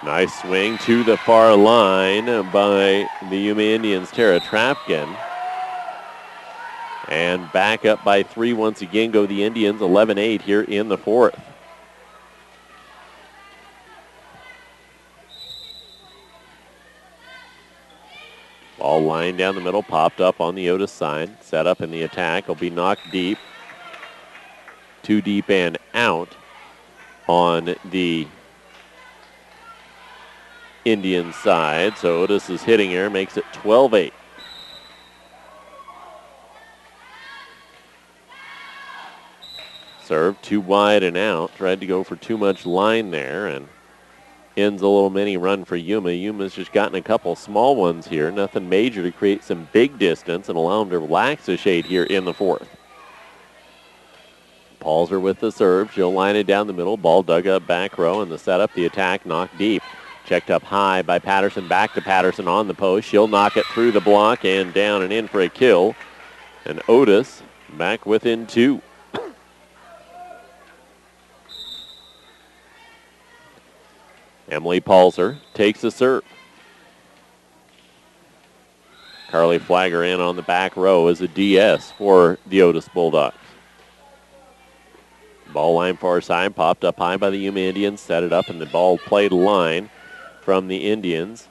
Nice swing to the far line by the Yuma Indians' Tara Trapkin. And back up by 3 once again go the Indians, 11-8 here in the 4th. Ball line down the middle, popped up on the Otis side. Set up in the attack, will be knocked deep. 2 deep and out on the Indian side. So Otis is hitting here, makes it 12-8. Serve too wide and out. Tried to go for too much line there and ends a little mini run for Yuma. Yuma's just gotten a couple small ones here. Nothing major to create some big distance and allow them to relax a shade here in the 4th. Palzer with the serve. She'll line it down the middle. Ball dug up back row, and the setup, the attack knocked deep. Checked up high by Patterson, back to Patterson on the post. She'll knock it through the block and down and in for a kill. And Otis back within 2. Emily Palzer takes the serve. Carly Flagger in on the back row as a DS for the Otis Bulldogs. Ball line far side, popped up high by the Yuma Indians, set it up, and the ball played line from the Indians.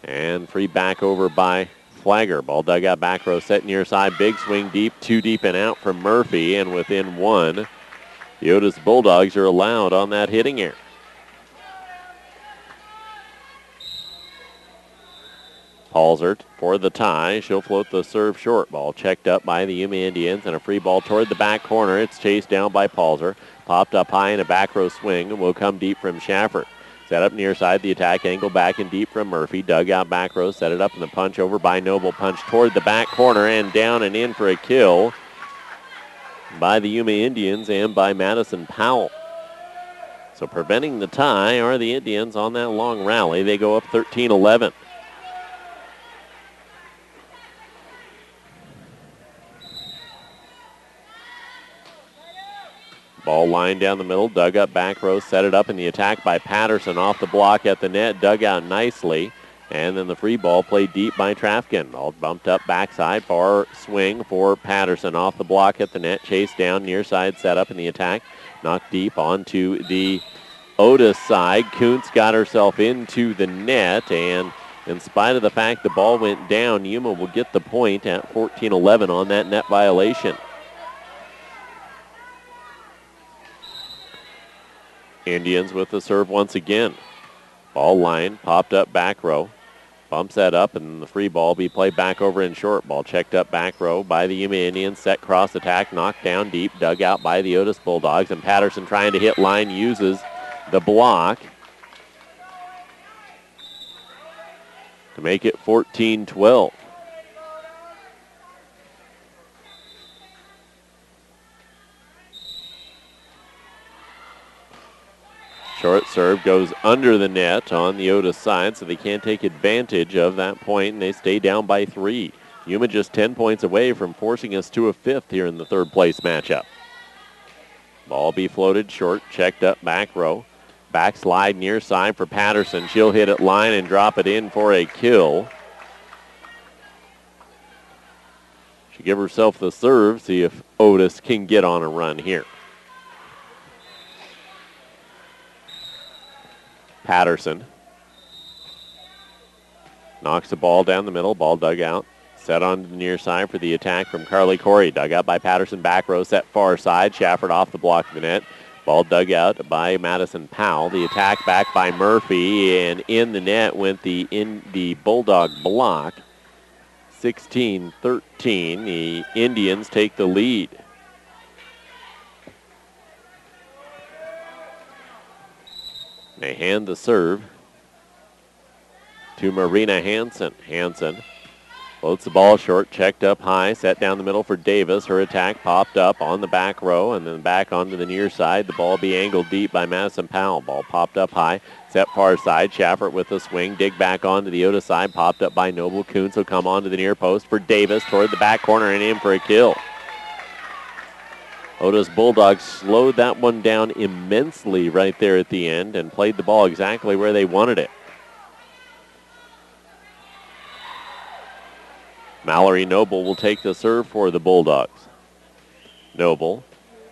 And free back over by Flagger. Ball dug out back row, set near side, big swing deep, 2 deep and out from Murphy, and within 1. The Otis Bulldogs are allowed on that hitting error. Palzer for the tie. She'll float the serve short. Ball checked up by the Yuma Indians, and a free ball toward the back corner. It's chased down by Palzer. Popped up high in a back row swing and will come deep from Schaffert. Set up near side, the attack angle back and deep from Murphy. Dug out back row, set it up, and the punch over by Noble. Punch toward the back corner and down and in for a kill by the Yuma Indians and by Madison Powell. So preventing the tie are the Indians on that long rally. They go up 13-11. Ball line down the middle, dug up back row, set it up in the attack by Patterson off the block at the net, dug out nicely, and then the free ball played deep by Trafkin. Ball bumped up backside, far swing for Patterson off the block at the net, chased down, near side set up in the attack, knocked deep onto the Otis side. Kuntz got herself into the net, and in spite of the fact the ball went down, Yuma will get the point at 14-11 on that net violation. Indians with the serve once again. Ball line, popped up back row. Bumps that up, and the free ball be played back over in short. Ball checked up back row by the Yuma Indians. Set cross attack, knocked down deep, dug out by the Otis Bulldogs. And Patterson trying to hit line, uses the block to make it 14-12. Short serve goes under the net on the Otis side, so they can't take advantage of that point, and they stay down by 3. Yuma just 10 points away from forcing us to a 5th here in the third place matchup. Ball be floated short, checked up back row. Backslide near side for Patterson. She'll hit it line and drop it in for a kill. She'll give herself the serve, see if Otis can get on a run here. Patterson knocks the ball down the middle. Ball dug out. Set on the near side for the attack from Carly Corey. Dug out by Patterson. Back row set far side. Schaffert off the block of the net. Ball dug out by Madison Powell. The attack back by Murphy. And in the net went the Bulldog block. 16-13. The Indians take the lead. They hand the serve to Marina Hansen. Hansen floats the ball short, checked up high, set down the middle for Davis. Her attack popped up on the back row and then back onto the near side. The ball be angled deep by Madison Powell. Ball popped up high, set far side. Schaffert with the swing, dig back onto the Otis side, popped up by Noble. Kuntz will come onto the near post for Davis toward the back corner and in for a kill. Otis Bulldogs slowed that one down immensely right there at the end and played the ball exactly where they wanted it. Mallory Noble will take the serve for the Bulldogs. Noble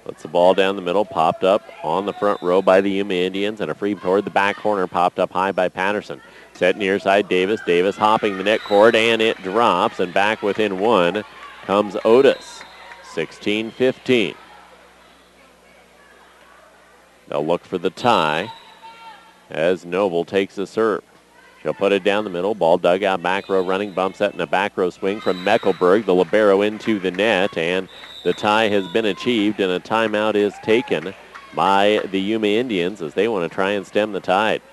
puts the ball down the middle, popped up on the front row by the Yuma Indians, and a free toward the back corner, popped up high by Patterson. Set near side Davis. Davis hopping the net cord, and it drops, and back within 1 comes Otis. 16-15. They'll look for the tie as Noble takes the serve. She'll put it down the middle. Ball dug out back row, running bump set and a back row swing from Meckelberg. The libero into the net, and the tie has been achieved, and a timeout is taken by the Yuma Indians as they want to try and stem the tide.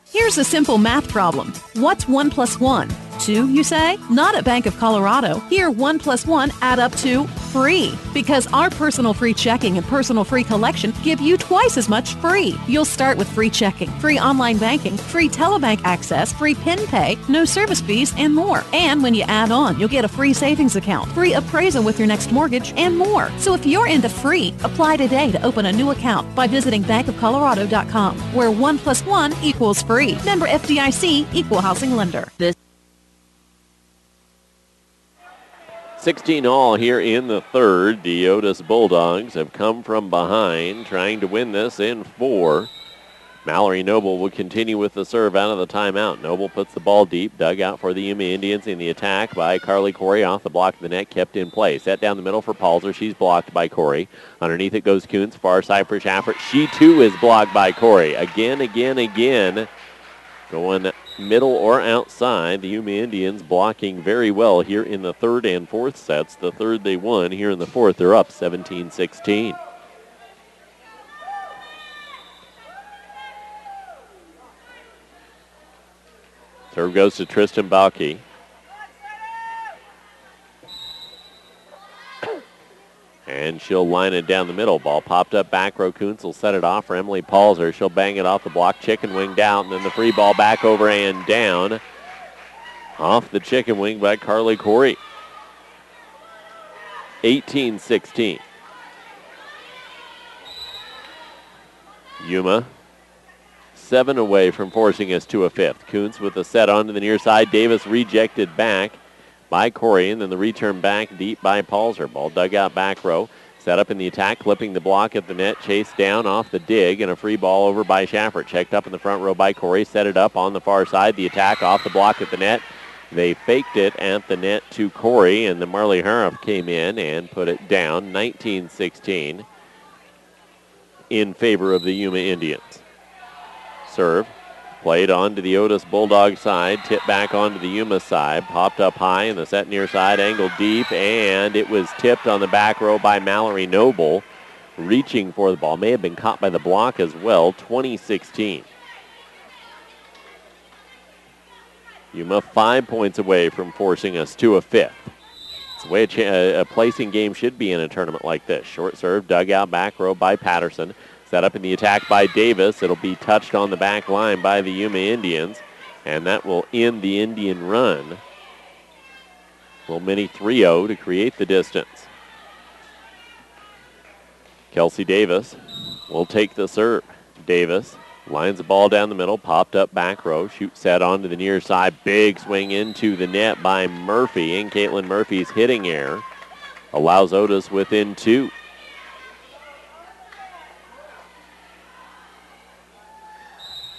Here's a simple math problem. What's 1 + 1? 2, you say? Not at Bank of Colorado. Here, 1 + 1 add up to free because our personal free checking and personal free collection give you twice as much free. You'll start with free checking, free online banking, free telebank access, free PIN pay, no service fees, and more. And when you add on, you'll get a free savings account, free appraisal with your next mortgage, and more. So if you're into free, apply today to open a new account by visiting bankofcolorado.com, where 1 + 1 = free. Member FDIC, Equal Housing Lender. 16 all here in the third. The Otis Bulldogs have come from behind, trying to win this in 4. Mallory Noble will continue with the serve out of the timeout. Noble puts the ball deep, dug out for the Yuma Indians in the attack by Carly Corey off the block of the net, kept in play. Set down the middle for Palzer. She's blocked by Corey. Underneath it goes Kuntz, far side for Schaffert. She too is blocked by Corey. Again. Going middle or outside. The Yuma Indians blocking very well here in the third and fourth sets. The third they won. Here in the fourth, they're up 17-16. Serve goes to Tristan Balke. And she'll line it down the middle. Ball popped up back row. Kuntz will set it off for Emily Palzer. She'll bang it off the block. Chicken wing down. And then the free ball back over and down. Off the chicken wing by Carly Corey. 18-16. Yuma 7 away from forcing us to a fifth. Kuntz with the set onto the near side. Davis rejected back by Corey, and then the return back deep by Palzer. Ball dug out back row. Set up in the attack, clipping the block at the net. Chased down off the dig, and a free ball over by Schaffert. Checked up in the front row by Corey. Set it up on the far side. The attack off the block at the net. They faked it at the net to Corey, and the Marley Haruff came in and put it down. 19-16 in favor of the Yuma Indians. Serve. Played on to the Otis Bulldog side. Tipped back onto the Yuma side. Popped up high in the set near side. Angled deep. And it was tipped on the back row by Mallory Noble. Reaching for the ball. May have been caught by the block as well. 20-16. Yuma 5 points away from forcing us to a fifth. It's the way a placing game should be in a tournament like this. Short serve. Dug out back row by Patterson. Set up in the attack by Davis. It'll be touched on the back line by the Yuma Indians, and that will end the Indian run. Little mini 3-0 to create the distance. Kelsey Davis will take the serve. Davis lines the ball down the middle, popped up back row, shoot set onto the near side. Big swing into the net by Murphy, and Caitlin Murphy's hitting error allows Otis within 2.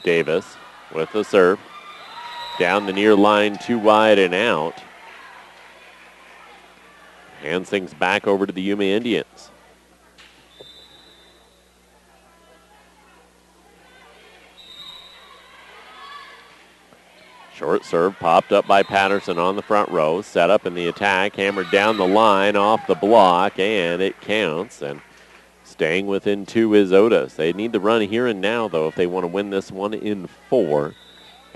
Davis with the serve. Down the near line, too wide and out. Hands things back over to the Yuma Indians. Short serve popped up by Patterson on the front row. Set up in the attack, hammered down the line off the block, and it counts. And staying within 2 is Otis. They need the run here and now, though, if they want to win this one in 4,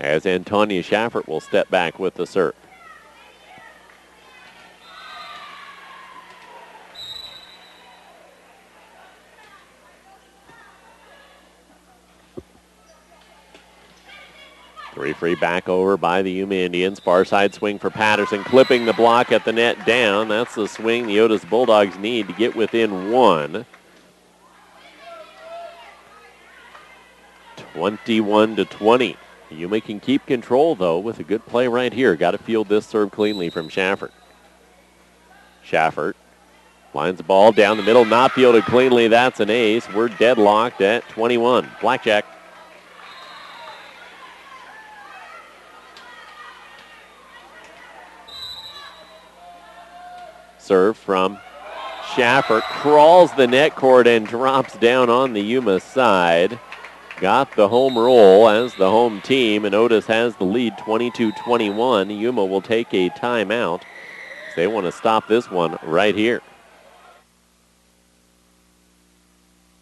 as Antonia Schaffert will step back with the serve. Three free back over by the Yuma Indians. Far side swing for Patterson, clipping the block at the net down. That's the swing the Otis Bulldogs need to get within 1. 21-20. Yuma can keep control, though, with a good play right here. Got to field this serve cleanly from Schaffert. Schaffert lines the ball down the middle, not fielded cleanly. That's an ace. We're deadlocked at 21. Blackjack. Serve from Schaffert. Crawls the net court and drops down on the Yuma side. Got the home roll as the home team, and Otis has the lead 22-21. Yuma will take a timeout. They want to stop this one right here.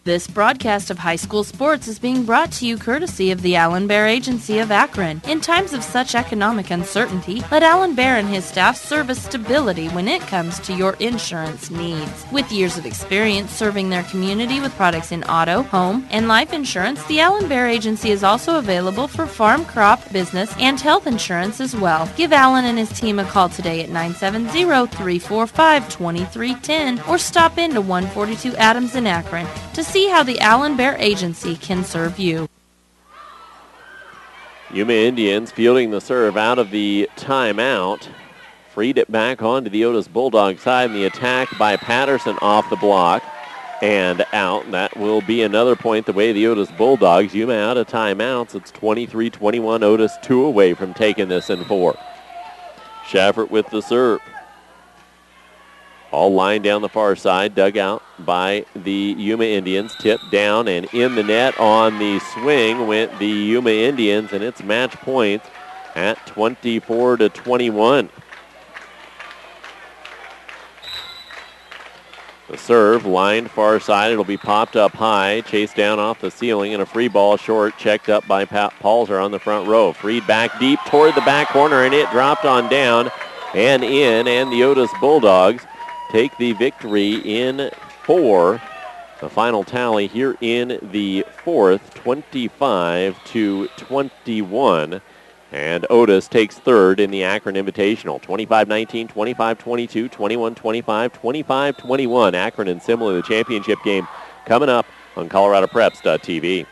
This broadcast of high school sports is being brought to you courtesy of the Alan Bear Agency of Akron. In times of such economic uncertainty, let Alan Bear and his staff serve as stability when it comes to your insurance needs. With years of experience serving their community with products in auto, home, and life insurance, the Alan Bear Agency is also available for farm, crop, business, and health insurance as well. Give Alan and his team a call today at 970-345-2310 or stop into 142 Adams in Akron to see how the Alan Bear Agency can serve you. Yuma Indians fielding the serve out of the timeout. Freed it back onto the Otis Bulldog side, and the attack by Patterson off the block and out. That will be another point the way the Otis Bulldogs. Yuma out of timeouts. It's 23-21. Otis 2 away from taking this in 4. Shaffert with the serve. All lined down the far side, dug out by the Yuma Indians. Tipped down and in the net on the swing went the Yuma Indians, and it's match point at 24-21. The serve lined far side. It'll be popped up high, chased down off the ceiling, and a free ball short checked up by Paulser on the front row. Freed back deep toward the back corner, and it dropped on down and in, and the Otis Bulldogs take the victory in 4. The final tally here in the 4th, 25-21. And Otis takes 3rd in the Akron Invitational. 25-19, 25-22, 21-25, 25-21. Akron and Simla, the championship game coming up on ColoradoPreps.tv.